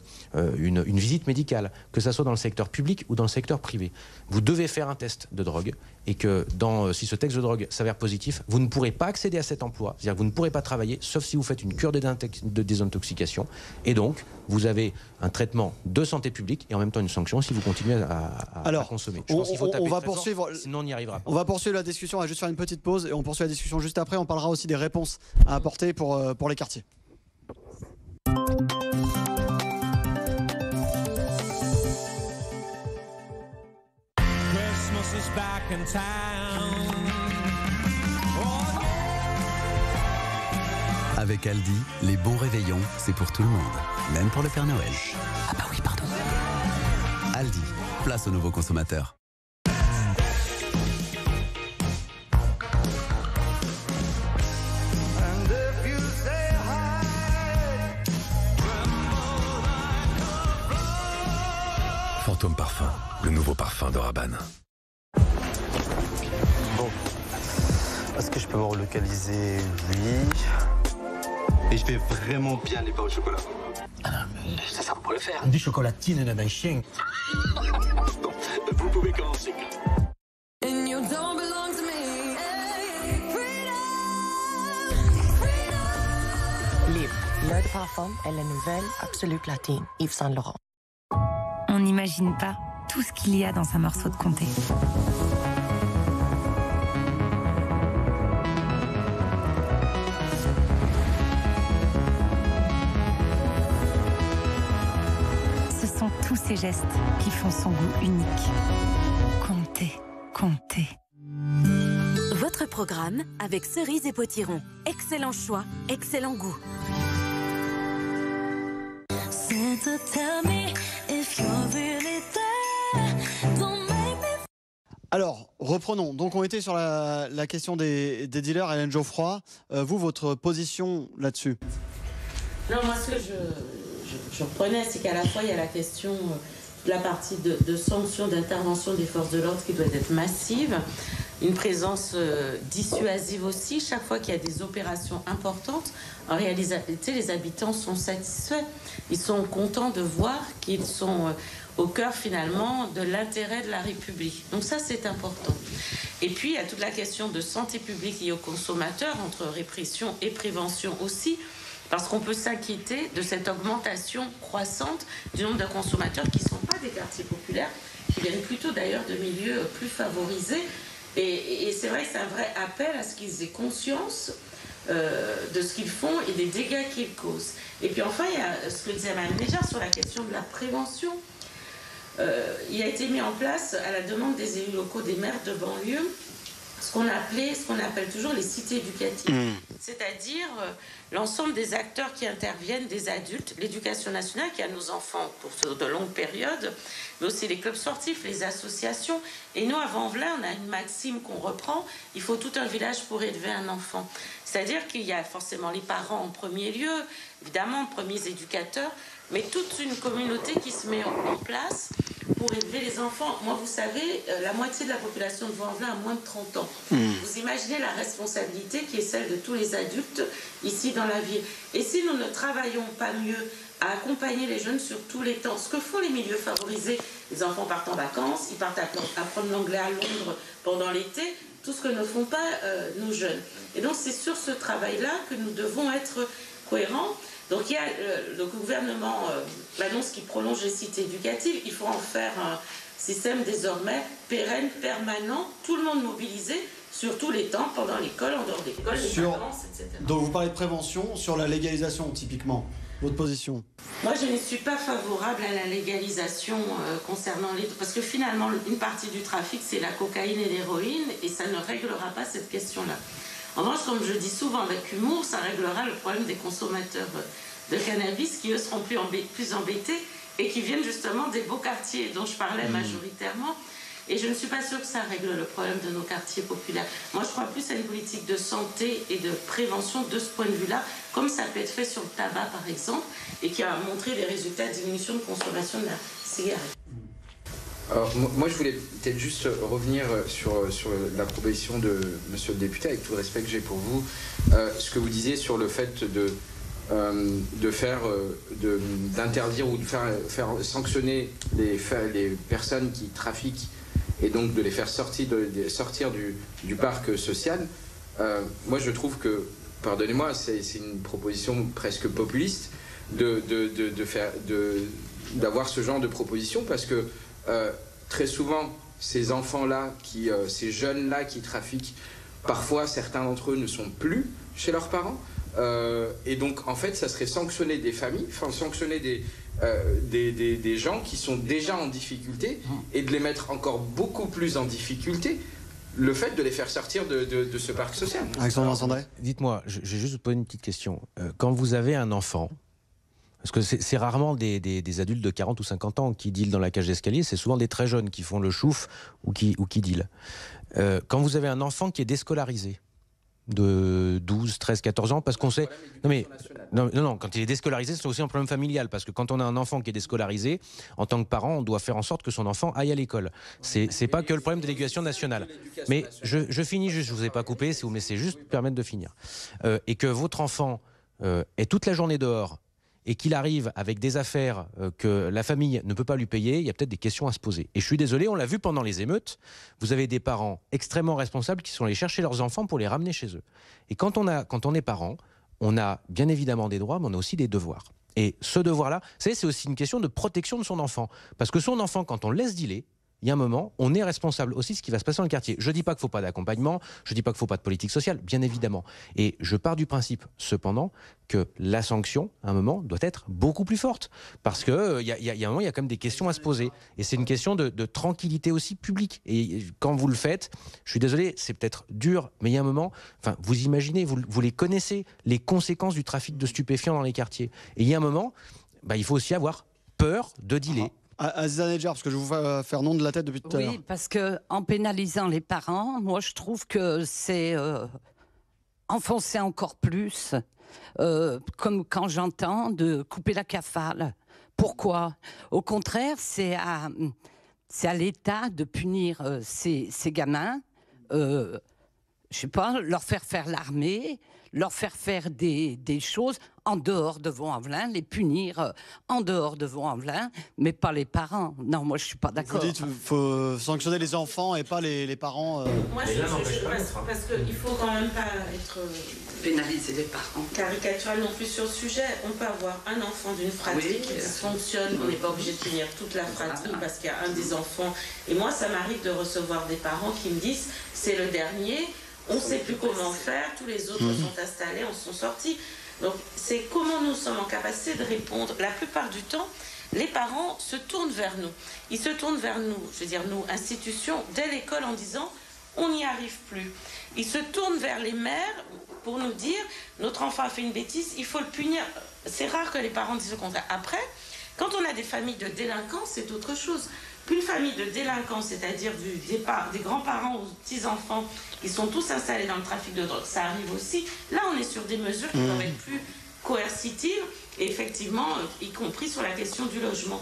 visite médicale, que ça soit dans le secteur public ou dans le secteur privé. Vous devez faire un test de drogue et que si ce test de drogue s'avère positif, vous ne pourrez pas accéder à cet emploi. C'est-à-dire que vous ne pourrez pas travailler sauf si vous faites une cure de désintoxication. Et donc, vous avez un traitement de santé publique et en même temps une sanction si vous continuez à consommer. Je pense qu'il faut taper très fort, sinon on n'y arrivera pas. On va poursuivre la discussion, on va juste faire une petite pause et on poursuit la discussion juste après. On parlera aussi des réponses à apporter pour les quartiers. Avec Aldi, les bons réveillons, c'est pour tout le monde, même pour le Père Noël. Ah bah oui, pardon. Aldi, place aux nouveaux consommateurs. Fantôme Parfum, le nouveau parfum de Rabanne. Bon, est-ce que je peux me relocaliser? Oui. Et je fais vraiment bien les pains au chocolat. Ah non, mais ça sert pour le faire. Du chocolatine de chien. Bon, vous pouvez commencer. Libre, l'eau de parfum est la nouvelle Absolute Latine, Yves Saint Laurent. On n'imagine pas tout ce qu'il y a dans un morceau de comté. ces gestes qui font son goût unique. Comté, Comté. Votre programme avec Cerise et Potiron. Excellent choix, excellent goût. Alors, reprenons. Donc, on était sur la question des dealers. Hélène Geoffroy, vous, votre position là-dessus? Non, moi, ce que je reprenais, c'est qu'à la fois, il y a la question de la partie de sanctions, d'intervention des forces de l'ordre qui doit être massive. Une présence dissuasive aussi. Chaque fois qu'il y a des opérations importantes, en réalité, les habitants sont satisfaits. Ils sont contents de voir qu'ils sont au cœur, finalement, de l'intérêt de la République. Donc ça, c'est important. Et puis, il y a toute la question de santé publique liée aux consommateurs, entre répression et prévention aussi, parce qu'on peut s'inquiéter de cette augmentation croissante du nombre de consommateurs qui ne sont pas des quartiers populaires, qui viennent plutôt d'ailleurs de milieux plus favorisés. Et c'est vrai que c'est un vrai appel à ce qu'ils aient conscience de ce qu'ils font et des dégâts qu'ils causent. Et puis enfin, il y a ce que disait Mme Néjar sur la question de la prévention. Il a été mis en place, à la demande des élus locaux, des maires de banlieue, ce qu'on appelle toujours les cités éducatives. C'est-à-dire l'ensemble des acteurs qui interviennent, des adultes, l'éducation nationale qui a nos enfants pour de longues périodes, mais aussi les clubs sportifs, les associations. Et nous, à Vanvelin, on a une maxime qu'on reprend, il faut tout un village pour élever un enfant. C'est-à-dire qu'il y a forcément les parents en premier lieu, évidemment, premiers éducateurs, mais toute une communauté qui se met en place pour élever les enfants. Moi, vous savez, la moitié de la population de Vanvelin a moins de 30 ans. Vous imaginez la responsabilité qui est celle de tous les adultes ici dans la ville. Et si nous ne travaillons pas mieux à accompagner les jeunes sur tous les temps, ce que font les milieux favorisés, les enfants partent en vacances, ils partent apprendre l'anglais à Londres pendant l'été, tout ce que ne font pas nos jeunes. Et donc, c'est sur ce travail-là que nous devons être cohérents. Donc il y a le gouvernement annonce qu'il prolonge les cités éducatives. Il faut en faire un système désormais pérenne, permanent, tout le monde mobilisé sur tous les temps, pendant l'école, en dehors de l'école, les vacances, etc. Donc vous parlez de prévention sur la légalisation typiquement. Votre position? Moi, je ne suis pas favorable à la légalisation concernant les... Parce que finalement, une partie du trafic, c'est la cocaïne et l'héroïne, et ça ne réglera pas cette question-là. En revanche, comme je dis souvent avec humour, ça réglera le problème des consommateurs de cannabis qui, eux, seront plus embêtés et qui viennent justement des beaux quartiers dont je parlais majoritairement. Et je ne suis pas sûre que ça règle le problème de nos quartiers populaires. Moi, je crois plus à une politique de santé et de prévention de ce point de vue-là, comme ça peut être fait sur le tabac, par exemple, et qui a montré des résultats de diminution de consommation de la cigarette. Alors, moi, je voulais peut-être juste revenir sur la proposition de monsieur le député, avec tout le respect que j'ai pour vous, ce que vous disiez sur le fait d'interdire ou de faire sanctionner les personnes qui trafiquent et donc de les faire sortir du parc social. Moi, je trouve que, pardonnez-moi, c'est une proposition presque populiste d'avoir ce genre de proposition, parce que très souvent, ces enfants-là, ces jeunes-là qui trafiquent, parfois certains d'entre eux ne sont plus chez leurs parents. Et donc, en fait, ça serait sanctionner des familles, sanctionner des gens qui sont déjà en difficulté, et de les mettre encore beaucoup plus en difficulté, le fait de les faire sortir de ce parc social. Alexandre Sandré. Dites-moi, j'ai juste posé une petite question. Quand vous avez un enfant, parce que c'est rarement des adultes de 40 ou 50 ans qui dealent dans la cage d'escalier, c'est souvent des très jeunes qui font le chouf ou qui dealent. Quand vous avez un enfant qui est déscolarisé, de 12, 13, 14 ans, parce qu'on sait... Non, quand il est déscolarisé, c'est aussi un problème familial, parce que quand on a un enfant qui est déscolarisé, en tant que parent, on doit faire en sorte que son enfant aille à l'école. C'est pas que le problème de l'éducation nationale. Mais je finis juste, je vous ai pas coupé, si vous me laissez juste permettre de finir. Et que votre enfant est toute la journée dehors, et qu'il arrive avec des affaires que la famille ne peut pas lui payer, il y a peut-être des questions à se poser. Et je suis désolé, on l'a vu pendant les émeutes, vous avez des parents extrêmement responsables qui sont allés chercher leurs enfants pour les ramener chez eux. Et quand on est parent, on a bien évidemment des droits, mais on a aussi des devoirs. Et ce devoir-là, c'est aussi une question de protection de son enfant. Parce que son enfant, quand on le laisse dealer, il y a un moment, on est responsable aussi de ce qui va se passer dans le quartier. Je ne dis pas qu'il ne faut pas d'accompagnement, je ne dis pas qu'il ne faut pas de politique sociale, bien évidemment. Et je pars du principe, cependant, que la sanction, à un moment, doit être beaucoup plus forte. Parce qu'il y a un moment, il y a quand même des questions à se poser. Et c'est une question de tranquillité aussi publique. Et quand vous le faites, je suis désolé, c'est peut-être dur, mais il y a un moment, enfin, vous imaginez, vous les connaissez, les conséquences du trafic de stupéfiants dans les quartiers. Et il y a un moment, il faut aussi avoir peur de dealer. Aziza Nedjar, parce que je vous faire nom de la tête depuis tout à l'heure. Oui, parce qu'en pénalisant les parents, moi je trouve que c'est enfoncer encore plus, comme quand j'entends de couper la cafale. Pourquoi? Au contraire, c'est à l'État de punir ces gamins, je sais pas, leur faire l'armée, leur faire des choses en dehors de Vaux-en-Velin, les punir en dehors de Vaux-en-Velin, mais pas les parents. Non, moi je suis pas d'accord. Vous dites qu'il faut sanctionner les enfants et pas les parents. Moi, parce qu'il faut quand même pas être pénaliser les parents. Caricatural non plus sur le sujet. On peut avoir un enfant d'une fratrie qui dysfonctionne, on n'est pas obligé de punir toute la fratrie parce qu'il y a un des enfants. Et moi, ça m'arrive de recevoir des parents qui me disent c'est le dernier. On ne sait plus comment faire, tous les autres sont installés, on sont sortis. Donc c'est comment nous sommes en capacité de répondre. La plupart du temps, les parents se tournent vers nous. Ils se tournent vers nous, je veux dire nous, institutions, dès l'école en disant on n'y arrive plus. Ils se tournent vers les mères pour nous dire notre enfant a fait une bêtise, il faut le punir. C'est rare que les parents disent le contraire. Après, quand on a des familles de délinquants, c'est autre chose. Qu'une famille de délinquants, c'est-à-dire des grands-parents aux petits-enfants qui sont tous installés dans le trafic de drogue, ça arrive aussi. Là, on est sur des mesures qui peuvent être plus coercitives, et effectivement, y compris sur la question du logement.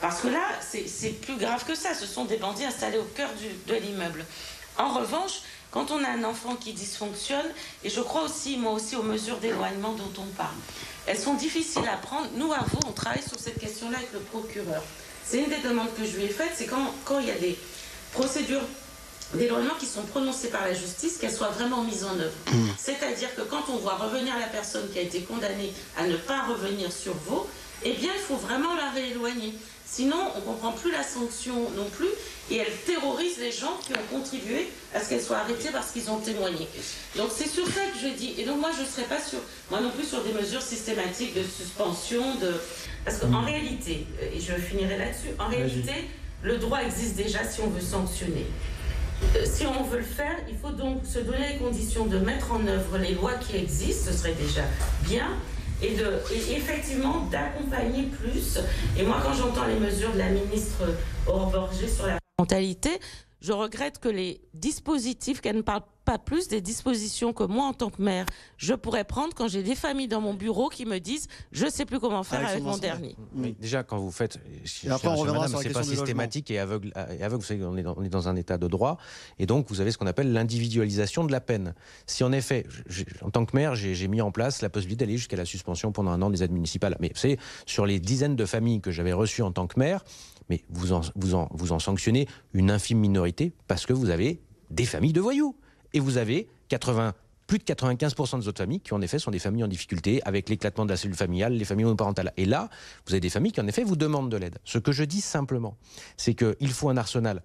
Parce que là, c'est plus grave que ça. Ce sont des bandits installés au cœur de l'immeuble. En revanche, quand on a un enfant qui dysfonctionne, et je crois aussi, moi aussi, aux mesures d'éloignement dont on parle, elles sont difficiles à prendre. Nous, à Vaud, on travaille sur cette question-là avec le procureur. C'est une des demandes que je lui ai faites, c'est quand il y a des procédures d'éloignement qui sont prononcées par la justice, qu'elles soient vraiment mises en œuvre. C'est-à-dire que quand on voit revenir la personne qui a été condamnée à ne pas revenir sur Vaud, eh bien, il faut vraiment la rééloigner. Sinon, on ne comprend plus la sanction non plus, et elle terrorise les gens qui ont contribué à ce qu'elle soit arrêtée parce qu'ils ont témoigné. Donc c'est sur ça que je dis. Et donc moi, je ne serai pas moi non plus sur des mesures systématiques de suspension, parce qu'en réalité, et je finirai là-dessus, en réalité, le droit existe déjà si on veut sanctionner. Si on veut le faire, il faut donc se donner les conditions de mettre en œuvre les lois qui existent, ce serait déjà bien, et effectivement d'accompagner plus. Et moi, quand j'entends les mesures de la ministre Aurore Bergé sur la parentalité, je regrette que les dispositifs, qu'elle ne parle pas plus des dispositions que moi, en tant que mère, je pourrais prendre quand j'ai des familles dans mon bureau qui me disent « je ne sais plus comment faire avec mon dernier ». Mais déjà, quand vous faites... Et après, on reviendra sur la c'est question pas du systématique et aveugle. Vous savez, on est dans un état de droit. Et donc, vous avez ce qu'on appelle l'individualisation de la peine. Si en effet, en tant que maire, j'ai mis en place la possibilité d'aller jusqu'à la suspension pendant 1 an des aides municipales. Mais vous savez, sur les dizaines de familles que j'avais reçues en tant que maire, mais vous en sanctionnez une infime minorité parce que vous avez des familles de voyous. Et vous avez plus de 95% des autres familles qui, en effet, sont des familles en difficulté avec l'éclatement de la cellule familiale, les familles monoparentales. Et là, vous avez des familles qui, en effet, vous demandent de l'aide. Ce que je dis simplement, c'est qu'il faut un arsenal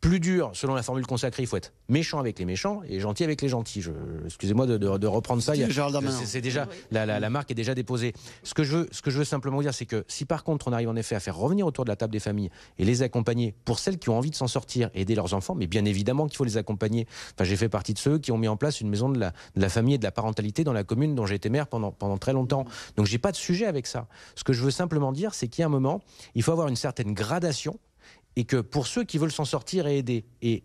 plus dur, selon la formule consacrée, il faut être méchant avec les méchants et gentil avec les gentils. Excusez-moi de reprendre ça. C'est déjà la marque est déjà déposée. Ce que je veux simplement dire, c'est que si par contre on arrive en effet à faire revenir autour de la table des familles et les accompagner pour celles qui ont envie de s'en sortir et aider leurs enfants, mais bien évidemment qu'il faut les accompagner. Enfin, j'ai fait partie de ceux qui ont mis en place une maison de la famille et de la parentalité dans la commune dont j'ai été maire pendant très longtemps. Donc j'ai pas de sujet avec ça. Ce que je veux simplement dire, c'est qu'il y a un moment, il faut avoir une certaine gradation. Et que pour ceux qui veulent s'en sortir et aider et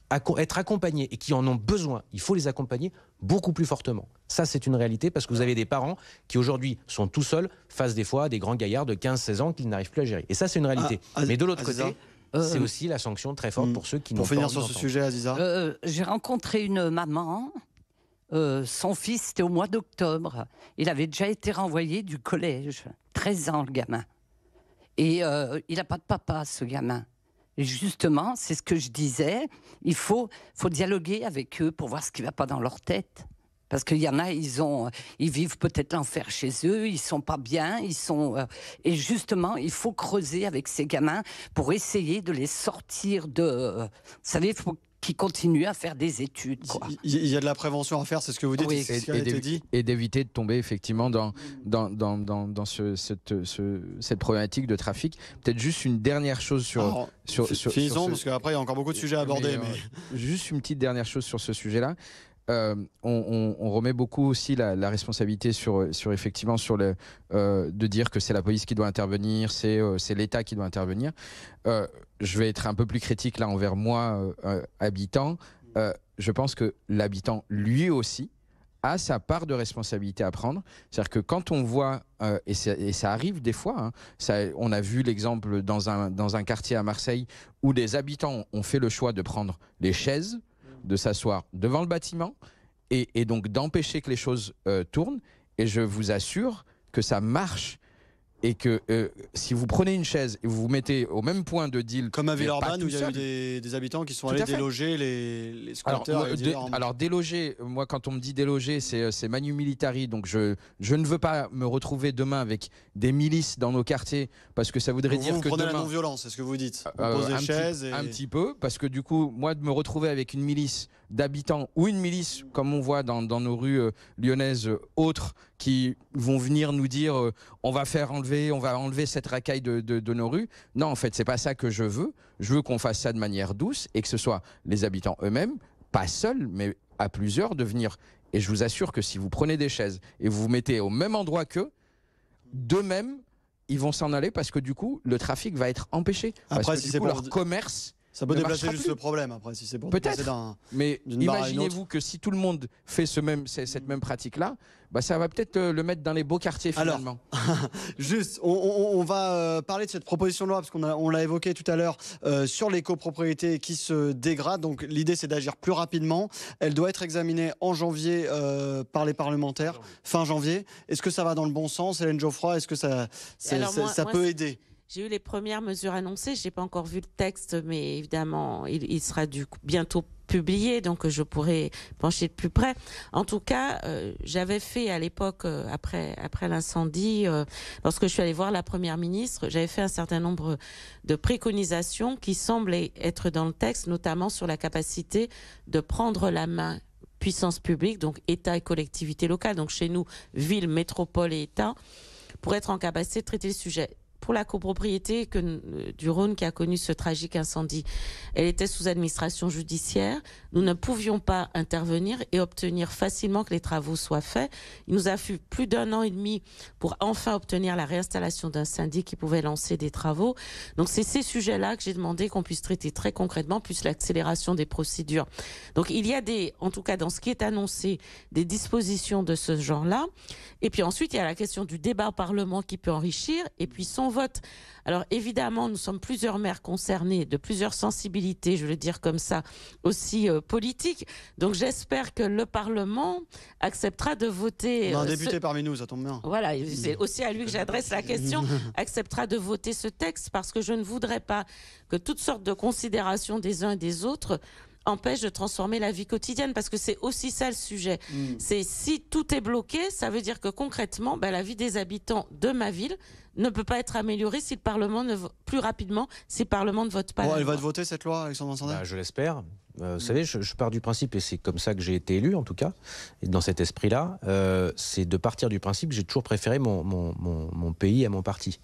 être accompagnés et qui en ont besoin, il faut les accompagner beaucoup plus fortement. Ça, c'est une réalité parce que vous avez des parents qui aujourd'hui sont tout seuls face des fois à des grands gaillards de 15-16 ans qu'ils n'arrivent plus à gérer. Et ça, c'est une réalité. Mais de l'autre côté, c'est aussi la sanction très forte pour ceux qui n'ont pas envie d'entendre. Pour finir sur ce sujet, Aziza. J'ai rencontré une maman. Son fils, c'était au mois d'octobre. Il avait déjà été renvoyé du collège. 13 ans, le gamin. Et il n'a pas de papa, ce gamin. Et justement, c'est ce que je disais, il faut dialoguer avec eux pour voir ce qui ne va pas dans leur tête. Parce qu'il y en a, ils vivent peut-être l'enfer chez eux, ils sont pas bien, et justement, il faut creuser avec ces gamins pour essayer de les sortir de. Vous savez, il faut qu'ils continuent à faire des études. Il y a de la prévention à faire, c'est ce que vous dites, c'est ce qui a été dit. Et d'éviter de tomber effectivement dans cette problématique de trafic. Peut-être juste une dernière chose sur parce qu'après il y a encore beaucoup de sujets à aborder. Juste une petite dernière chose sur ce sujet-là. On remet beaucoup aussi la responsabilité effectivement sur de dire que c'est la police qui doit intervenir, c'est l'État qui doit intervenir. Je vais être un peu plus critique là envers moi, habitant. Je pense que l'habitant, lui aussi, a sa part de responsabilité à prendre. C'est-à-dire que quand on voit, et ça arrive des fois, on a vu l'exemple dans un quartier à Marseille où des habitants ont fait le choix de prendre les chaises, de s'asseoir devant le bâtiment et donc d'empêcher que les choses tournent. Et je vous assure que ça marche. Et que si vous prenez une chaise et vous vous mettez au même point de deal... Comme à Villeurbanne où il y a eu des habitants qui sont allés déloger les squatteurs. Alors déloger, moi quand on me dit déloger, c'est manu militari, donc je ne veux pas me retrouver demain avec des milices dans nos quartiers, parce que ça voudrait dire que vous prenez demain... la non-violence, c'est ce que vous dites. Vous posez des chaises un petit peu, parce que du coup, moi de me retrouver avec une milice d'habitants ou une milice, comme on voit dans nos rues lyonnaises autres, qui vont venir nous dire on va enlever cette racaille de nos rues. Non, en fait, c'est pas ça que je veux. Je veux qu'on fasse ça de manière douce et que ce soit les habitants eux-mêmes, pas seuls, mais à plusieurs, de venir. Et je vous assure que si vous prenez des chaises et vous vous mettez au même endroit qu'eux, d'eux-mêmes, ils vont s'en aller parce que du coup, le trafic va être empêché. Après, parce que si du c'est coup, pour leur commerce... Ça peut déplacer juste le problème après, si c'est pour peut-être. Mais imaginez-vous que si tout le monde fait cette même pratique-là, bah ça va peut-être le mettre dans les beaux quartiers finalement. Alors, juste, on va parler de cette proposition de loi parce qu'on l'a évoqué tout à l'heure sur les copropriétés qui se dégradent. Donc l'idée c'est d'agir plus rapidement. Elle doit être examinée en janvier par les parlementaires, fin janvier. Est-ce que ça va dans le bon sens, Hélène Geoffroy? Est-ce que ça peut aider? J'ai eu les premières mesures annoncées, je n'ai pas encore vu le texte, mais évidemment, il sera bientôt publié, donc je pourrai pencher de plus près. En tout cas, j'avais fait à l'époque, après l'incendie, lorsque je suis allée voir la Première ministre, j'avais fait un certain nombre de préconisations qui semblaient être dans le texte, notamment sur la capacité de prendre la main puissance publique, donc État et collectivités locales, donc chez nous, ville, métropole et État, pour être en capacité de traiter le sujet. Pour la copropriété du Rhône qui a connu ce tragique incendie, elle était sous administration judiciaire. Nous ne pouvions pas intervenir et obtenir facilement que les travaux soient faits. Il nous a fallu plus d'1 an et demi pour enfin obtenir la réinstallation d'un syndic qui pouvait lancer des travaux. Donc c'est ces sujets-là que j'ai demandé qu'on puisse traiter très concrètement, plus l'accélération des procédures. Donc il y a en tout cas dans ce qui est annoncé, des dispositions de ce genre-là. Et puis ensuite, il y a la question du débat au Parlement qui peut enrichir, et puis son vote. Alors évidemment, nous sommes plusieurs maires concernés, de plusieurs sensibilités, je veux le dire comme ça, aussi politiques. Donc j'espère que le Parlement acceptera de voter... On a un député parmi nous, ça tombe bien. Voilà, c'est aussi à lui que j'adresse la question. Acceptera de voter ce texte, parce que je ne voudrais pas que toutes sortes de considérations des uns et des autres empêche de transformer la vie quotidienne, parce que c'est aussi ça le sujet. C'est si tout est bloqué, ça veut dire que concrètement, la vie des habitants de ma ville ne peut pas être améliorée si le Parlement plus rapidement, si le Parlement ne vote pas. Elle va voter cette loi, Alexandre Vincent? Je l'espère. Vous savez, je pars du principe, et c'est comme ça que j'ai été élu en tout cas, et dans cet esprit-là, c'est de partir du principe que j'ai toujours préféré mon pays à mon parti.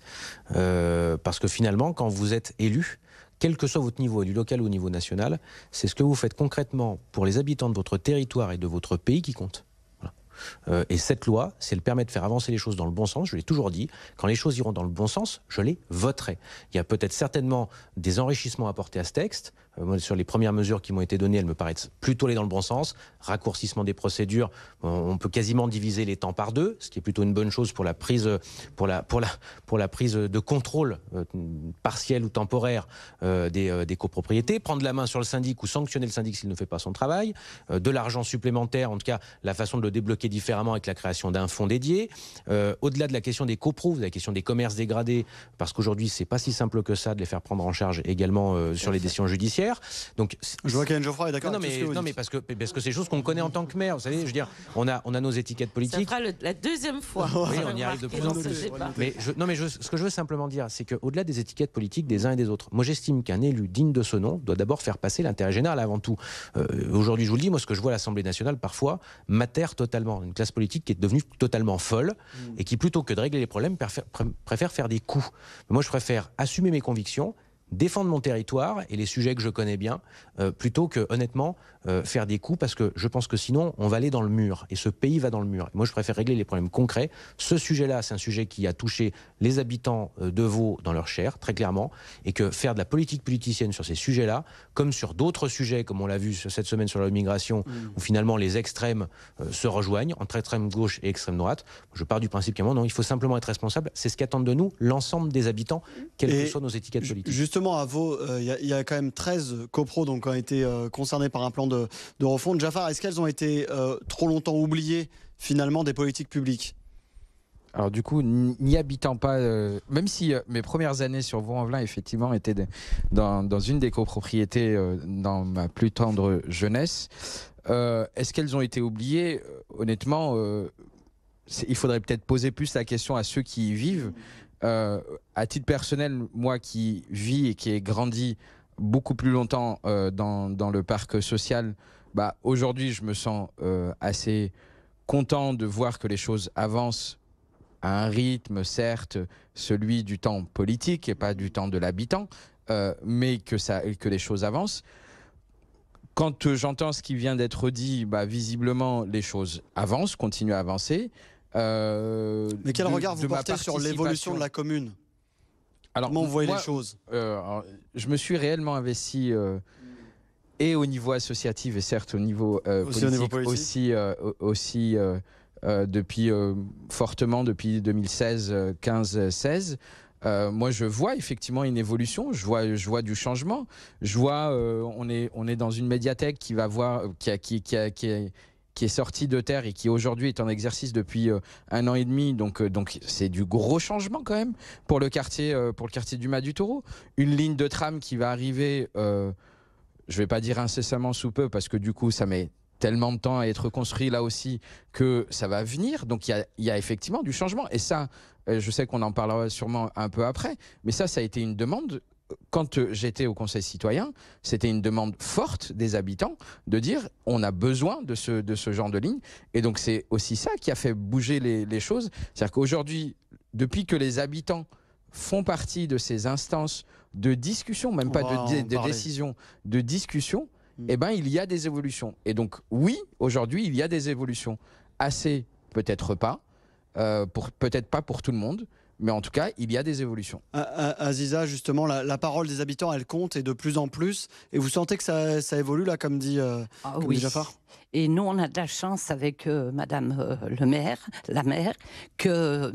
Parce que finalement, quand vous êtes élu, quel que soit votre niveau, élu local ou au niveau national, c'est ce que vous faites concrètement pour les habitants de votre territoire et de votre pays qui compte. Voilà. Et cette loi, si elle permet de faire avancer les choses dans le bon sens, je l'ai toujours dit, quand les choses iront dans le bon sens, je les voterai. Il y a peut-être certainement des enrichissements apportés à ce texte. Moi, sur les premières mesures qui m'ont été données, elles me paraissent plutôt aller dans le bon sens. Raccourcissement des procédures, on peut quasiment diviser les temps par 2, ce qui est plutôt une bonne chose pour la prise, pour la prise de contrôle partiel ou temporaire des copropriétés. Prendre la main sur le syndic ou sanctionner le syndic s'il ne fait pas son travail. De l'argent supplémentaire, en tout cas la façon de le débloquer différemment avec la création d'un fonds dédié. Au-delà de la question des copros, la question des commerces dégradés, parce qu'aujourd'hui c'est pas si simple que ça de les faire prendre en charge également sur les décisions judiciaires. cher. Donc, je vois qu'Hélène Geoffroy est d'accord. Non, mais parce que c'est des choses qu'on connaît en tant que maire. Vous savez, je veux dire, on a nos étiquettes politiques. Ça fera la deuxième fois. Oui, on y arrive de plus en plus. Mais ce que je veux simplement dire, c'est qu'au-delà des étiquettes politiques des uns et des autres, moi j'estime qu'un élu digne de ce nom doit d'abord faire passer l'intérêt général avant tout. Aujourd'hui, je vous le dis, moi ce que je vois à l'Assemblée nationale parfois m'atterre totalement. Une classe politique qui est devenue totalement folle et qui, plutôt que de régler les problèmes, préfère faire des coups. Mais moi je préfère assumer mes convictions, défendre mon territoire et les sujets que je connais bien, plutôt que, honnêtement, faire des coups, parce que je pense que sinon, on va aller dans le mur, et ce pays va dans le mur. Moi, je préfère régler les problèmes concrets. Ce sujet-là, c'est un sujet qui a touché les habitants de Vaud dans leur chair, très clairement, et que faire de la politique politicienne sur ces sujets-là, comme sur d'autres sujets, comme on l'a vu cette semaine sur la migration, où finalement les extrêmes se rejoignent, entre extrême gauche et extrême droite, je pars du principe qu'à un moment, non, il faut simplement être responsable. C'est ce qu'attendent de nous l'ensemble des habitants, quelles que soient nos étiquettes politiques. Justement, à Vaud, il y a quand même 13 copros donc, qui ont été concernés par un plan de refonte. Jafar, est-ce qu'elles ont été trop longtemps oubliées, finalement, des politiques publiques ? Alors du coup, n'y habitant pas, même si mes premières années sur Vaux-en-Velin, effectivement, étaient dans une des copropriétés dans ma plus tendre jeunesse, est-ce qu'elles ont été oubliées ? Honnêtement, il faudrait peut-être poser plus la question à ceux qui y vivent. À titre personnel, moi qui vis et qui ai grandi beaucoup plus longtemps dans le parc social, aujourd'hui je me sens assez content de voir que les choses avancent à un rythme, certes, celui du temps politique et pas du temps de l'habitant, mais que les choses avancent. Quand j'entends ce qui vient d'être dit, visiblement les choses avancent, continuent à avancer. Mais quel regard vous portez sur l'évolution de la commune ? Alors, comment vous voyez les choses ? Je me suis réellement investi et au niveau associatif et certes au niveau politique, aussi depuis fortement depuis 2016, 15-16. Moi, je vois effectivement une évolution. Je vois du changement. Je vois, on est dans une médiathèque qui est sortie de terre et qui aujourd'hui est en exercice depuis 1 an et demi. Donc c'est du gros changement quand même pour le quartier du Mas du Taureau. Une ligne de tram qui va arriver, je vais pas dire incessamment sous peu parce que du coup ça met tellement de temps à être construit là aussi que ça va venir. Donc il y a effectivement du changement. Et ça, je sais qu'on en parlera sûrement un peu après, mais ça a été une demande. Quand j'étais au Conseil citoyen, c'était une demande forte des habitants de dire on a besoin de ce genre de ligne. Et donc c'est aussi ça qui a fait bouger les choses. C'est-à-dire qu'aujourd'hui, depuis que les habitants font partie de ces instances de discussion, même pas de décision, de discussion, il y a des évolutions. Et donc oui, aujourd'hui, il y a des évolutions. Assez, peut-être pas, peut-être pas pour tout le monde, mais en tout cas, il y a des évolutions. Aziza, justement, la parole des habitants, elle compte et de plus en plus. Et vous sentez que ça évolue, là, comme dit Jafar ? Et nous, on a de la chance avec Madame la maire, que...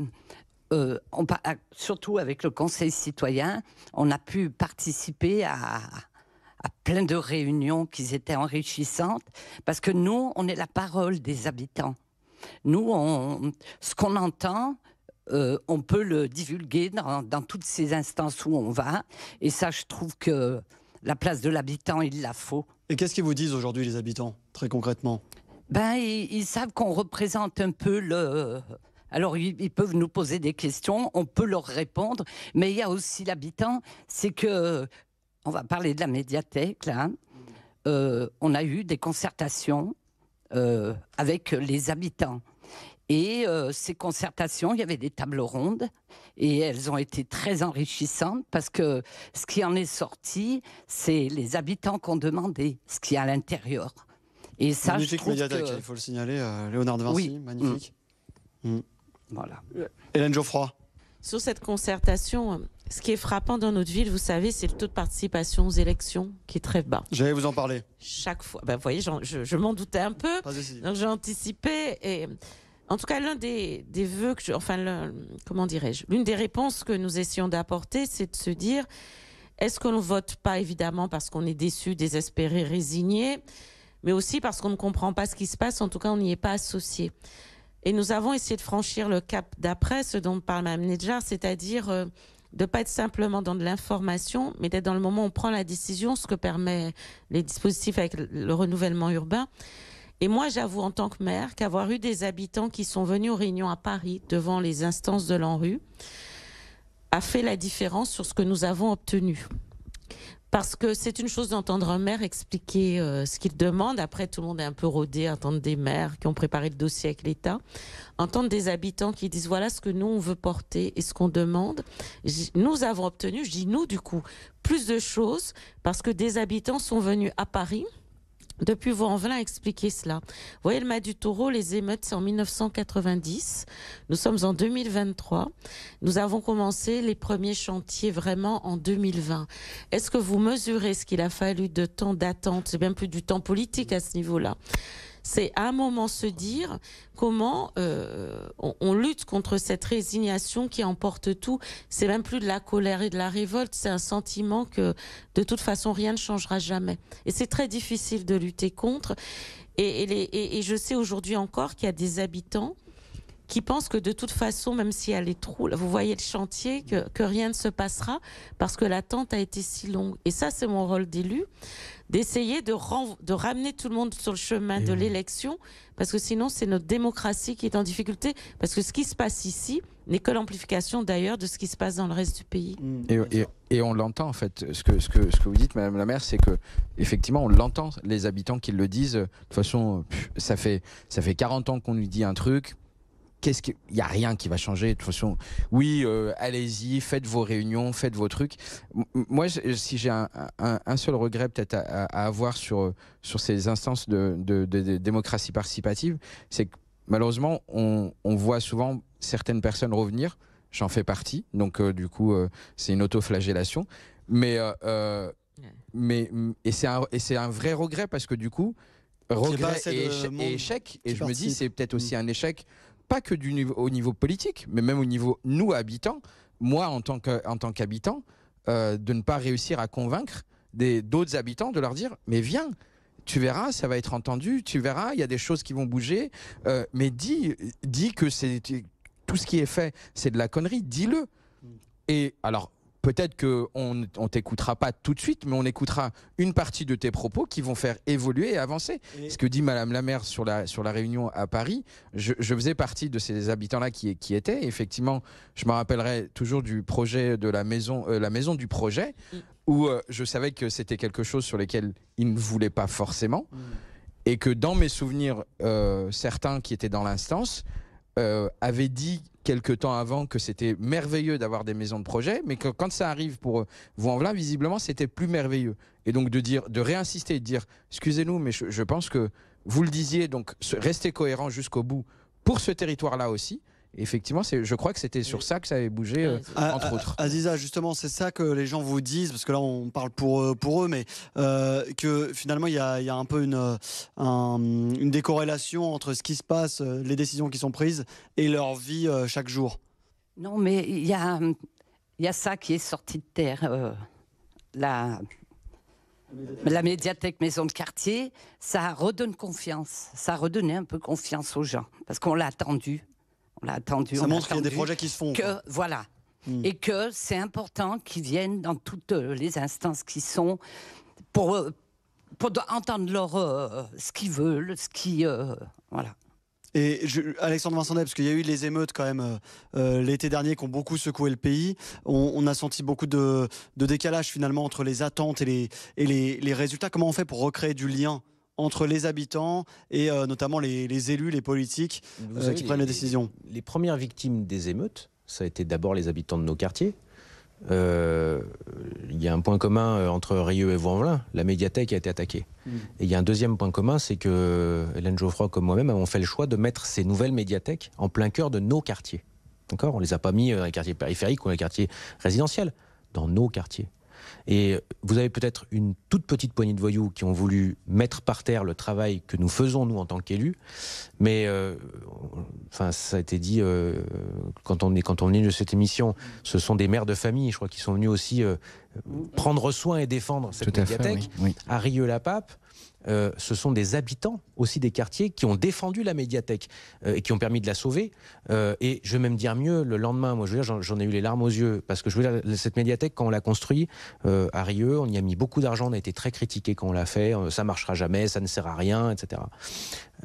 surtout avec le Conseil citoyen, on a pu participer à plein de réunions qui étaient enrichissantes, parce que nous, on est la parole des habitants. Nous, ce qu'on entend, on peut le divulguer dans toutes ces instances où on va, et ça, je trouve que la place de l'habitant, il la faut. Et qu'est-ce qu'ils vous disent aujourd'hui, les habitants, très concrètement ? Ils savent qu'on représente un peu le... Alors, ils peuvent nous poser des questions, on peut leur répondre, mais il y a aussi l'habitant, c'est que, on va parler de la médiathèque, là, on a eu des concertations avec les habitants. Et ces concertations, il y avait des tables rondes, et elles ont été très enrichissantes, parce que ce qui en est sorti, c'est les habitants qui ont demandé ce qu'il y a à l'intérieur. Et ça, magnifique médiathèque, il faut le signaler, Léonard de Vinci, oui. Magnifique. Voilà. Hélène Geoffroy. Sur cette concertation, ce qui est frappant dans notre ville, vous savez, c'est le taux de participation aux élections qui est très bas. J'allais vous en parler. Chaque fois, vous voyez, je m'en doutais un peu, donc j'ai anticipé. Et en tout cas, l'un des vœux que l'une des réponses que nous essayons d'apporter, c'est de se dire, est-ce qu'on ne vote pas évidemment parce qu'on est déçu, désespéré, résigné, mais aussi parce qu'on ne comprend pas ce qui se passe, en tout cas on n'y est pas associé. Et nous avons essayé de franchir le cap d'après, ce dont parle Mme Nedjar, c'est-à-dire de ne pas être simplement dans de l'information, mais d'être dans le moment où on prend la décision, ce que permet les dispositifs avec le renouvellement urbain. Et moi, j'avoue en tant que maire qu'avoir eu des habitants qui sont venus aux réunions à Paris devant les instances de l'ANRU a fait la différence sur ce que nous avons obtenu. Parce que c'est une chose d'entendre un maire expliquer ce qu'il demande. Après, tout le monde est un peu rodé à entendre des maires qui ont préparé le dossier avec l'État. Entendre des habitants qui disent voilà ce que nous, on veut porter et ce qu'on demande. Nous avons obtenu, je dis nous du coup, plus de choses parce que des habitants sont venus à Paris depuis Vaux-en-Velin expliquer cela. Vous voyez, le Mas du Taureau, les émeutes, c'est en 1990. Nous sommes en 2023. Nous avons commencé les premiers chantiers vraiment en 2020. Est-ce que vous mesurez ce qu'il a fallu de temps d'attente? C'est bien plus du temps politique à ce niveau-là. C'est à un moment se dire comment on lutte contre cette résignation qui emporte tout. C'est même plus de la colère et de la révolte, c'est un sentiment que de toute façon rien ne changera jamais. Et c'est très difficile de lutter contre. Et je sais aujourd'hui encore qu'il y a des habitants qui pensent que de toute façon, même s'il y a les trous, là, vous voyez le chantier, que rien ne se passera parce que l'attente a été si longue. Et ça, c'est mon rôle d'élu, d'essayer de ramener tout le monde sur le chemin de l'élection, parce que sinon, c'est notre démocratie qui est en difficulté, parce que ce qui se passe ici n'est que l'amplification d'ailleurs de ce qui se passe dans le reste du pays. Et on l'entend en fait, ce que vous dites, Madame la maire, c'est que effectivement on l'entend, les habitants qui le disent, de toute façon, ça fait 40 ans qu'on lui dit un truc, il n'y a rien qui va changer de toute façon. Oui, allez-y, faites vos réunions, faites vos trucs. Moi, si j'ai un seul regret peut-être à avoir sur ces instances de démocratie participative, c'est que malheureusement, on voit souvent certaines personnes revenir. J'en fais partie, donc du coup, c'est une autoflagellation. Et c'est un vrai regret parce que du coup, regret et échec. Et je me dis, c'est peut-être aussi un échec. Pas que au niveau politique, mais même au niveau nous habitants, moi en tant qu'habitant, de ne pas réussir à convaincre d'autres habitants de leur dire mais viens, tu verras, ça va être entendu, tu verras, il y a des choses qui vont bouger, mais dis que tout ce qui est fait, c'est de la connerie, dis-le. Et alors peut-être qu'on ne t'écoutera pas tout de suite, mais on écoutera une partie de tes propos qui vont faire évoluer et avancer. Ce que dit Madame la maire sur la réunion à Paris, je faisais partie de ces habitants-là qui étaient. Effectivement, je me rappellerai toujours du projet de la maison du projet, où je savais que c'était quelque chose sur lequel ils ne voulaient pas forcément. Et que dans mes souvenirs, certains qui étaient dans l'instance avaient dit quelque temps avant que c'était merveilleux d'avoir des maisons de projet, mais que quand ça arrive pour Vaux-en-Velin, visiblement, c'était plus merveilleux. Et donc de réinsister et de dire, excusez-nous, mais je pense que vous le disiez, donc restez cohérent jusqu'au bout pour ce territoire-là aussi. Et effectivement, je crois que c'était sur ça que ça avait bougé, entre autres. Aziza, justement, c'est ça que les gens vous disent, parce que là, on parle pour eux, mais que finalement, il y a un peu une décorrélation entre ce qui se passe, les décisions qui sont prises, et leur vie chaque jour. Non, mais il y a ça qui est sorti de terre. La médiathèque maison de quartier, ça redonne confiance. Ça a redonné un peu confiance aux gens, parce qu'on l'a attendu. Ça montre qu'il y a des projets qui se font. Voilà. Et que c'est important qu'ils viennent dans toutes les instances qui sont pour entendre ce qu'ils veulent, voilà. Et Alexandre Vincendet, parce qu'il y a eu les émeutes quand même l'été dernier qui ont beaucoup secoué le pays, on a senti beaucoup de décalage finalement entre les attentes et les résultats. Comment on fait pour recréer du lien entre les habitants et notamment les élus, les politiques qui prennent les décisions? Les premières victimes des émeutes, ça a été d'abord les habitants de nos quartiers. Il y a un point commun entre Rieux et Vaux-en-Velin, la médiathèque a été attaquée. Et il y a un deuxième point commun, c'est que Hélène Geoffroy comme moi-même avons fait le choix de mettre ces nouvelles médiathèques en plein cœur de nos quartiers. D'accord ? On les a pas mis dans les quartiers périphériques ou dans les quartiers résidentiels, dans nos quartiers. Et vous avez peut-être une toute petite poignée de voyous qui ont voulu mettre par terre le travail que nous faisons, nous, en tant qu'élus. Mais, ça a été dit, quand on est de cette émission, ce sont des mères de famille, je crois, qui sont venus aussi prendre soin et défendre cette médiathèque. À Rieux-la-Pape, ce sont des habitants aussi des quartiers qui ont défendu la médiathèque et qui ont permis de la sauver. Et je vais même dire mieux, le lendemain, moi je veux dire, j'en ai eu les larmes aux yeux, parce que je veux dire, cette médiathèque, quand on l'a construit à Rieux, on y a mis beaucoup d'argent, on a été très critiqué quand on l'a fait, ça marchera jamais, ça ne sert à rien, etc.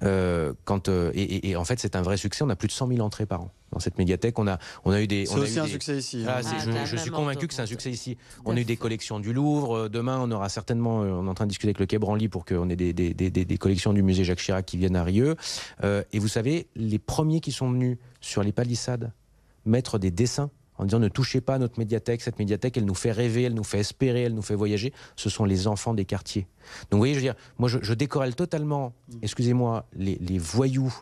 Et en fait, c'est un vrai succès, on a plus de 100 000 entrées par an. Dans cette médiathèque, on a eu des... C'est aussi un succès ici. Ah, je suis convaincu que c'est un succès ici. On a eu des collections du Louvre. Demain, on aura certainement... on est en train de discuter avec le Quai Branly pour qu'on ait des collections du musée Jacques Chirac qui viennent à Rieux. Et vous savez, les premiers qui sont venus sur les palissades mettre des dessins en disant ne touchez pas à notre médiathèque, cette médiathèque elle nous fait rêver, elle nous fait espérer, elle nous fait voyager, ce sont les enfants des quartiers. Donc vous voyez, je veux dire, moi je décorrèle totalement, excusez-moi, les voyous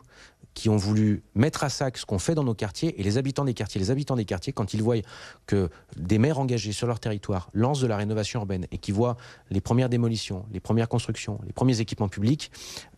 qui ont voulu mettre à sac ce qu'on fait dans nos quartiers, et les habitants des quartiers. Les habitants des quartiers, quand ils voient que des maires engagés sur leur territoire lancent de la rénovation urbaine et qui voient les premières démolitions, les premières constructions, les premiers équipements publics,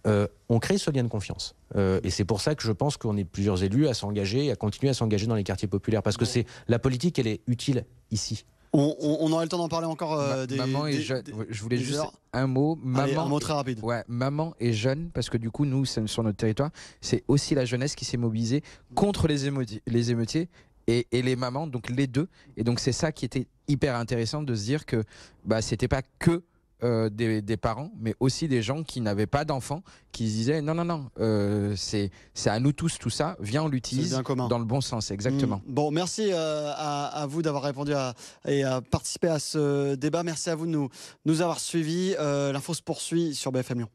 on crée ce lien de confiance. Et c'est pour ça que je pense qu'on est plusieurs élus à s'engager, à continuer à s'engager dans les quartiers populaires, parce que c'est la politique, elle est utile ici. On aura le temps d'en parler encore. Maman et jeune. Je voulais juste un mot. Allez, un mot très rapide. Ouais, maman et jeune, parce que du coup, nous, sur notre territoire, c'est aussi la jeunesse qui s'est mobilisée contre les émeutiers et les mamans, donc les deux. Et donc, c'est ça qui était hyper intéressant de se dire que c'était pas que des parents, mais aussi des gens qui n'avaient pas d'enfants, qui se disaient non, c'est à nous tous tout ça, viens on l'utilise dans le bon sens, exactement. Bon, merci à vous d'avoir répondu et à participer à ce débat. Merci à vous de nous avoir suivis. L'info se poursuit sur BFM Lyon.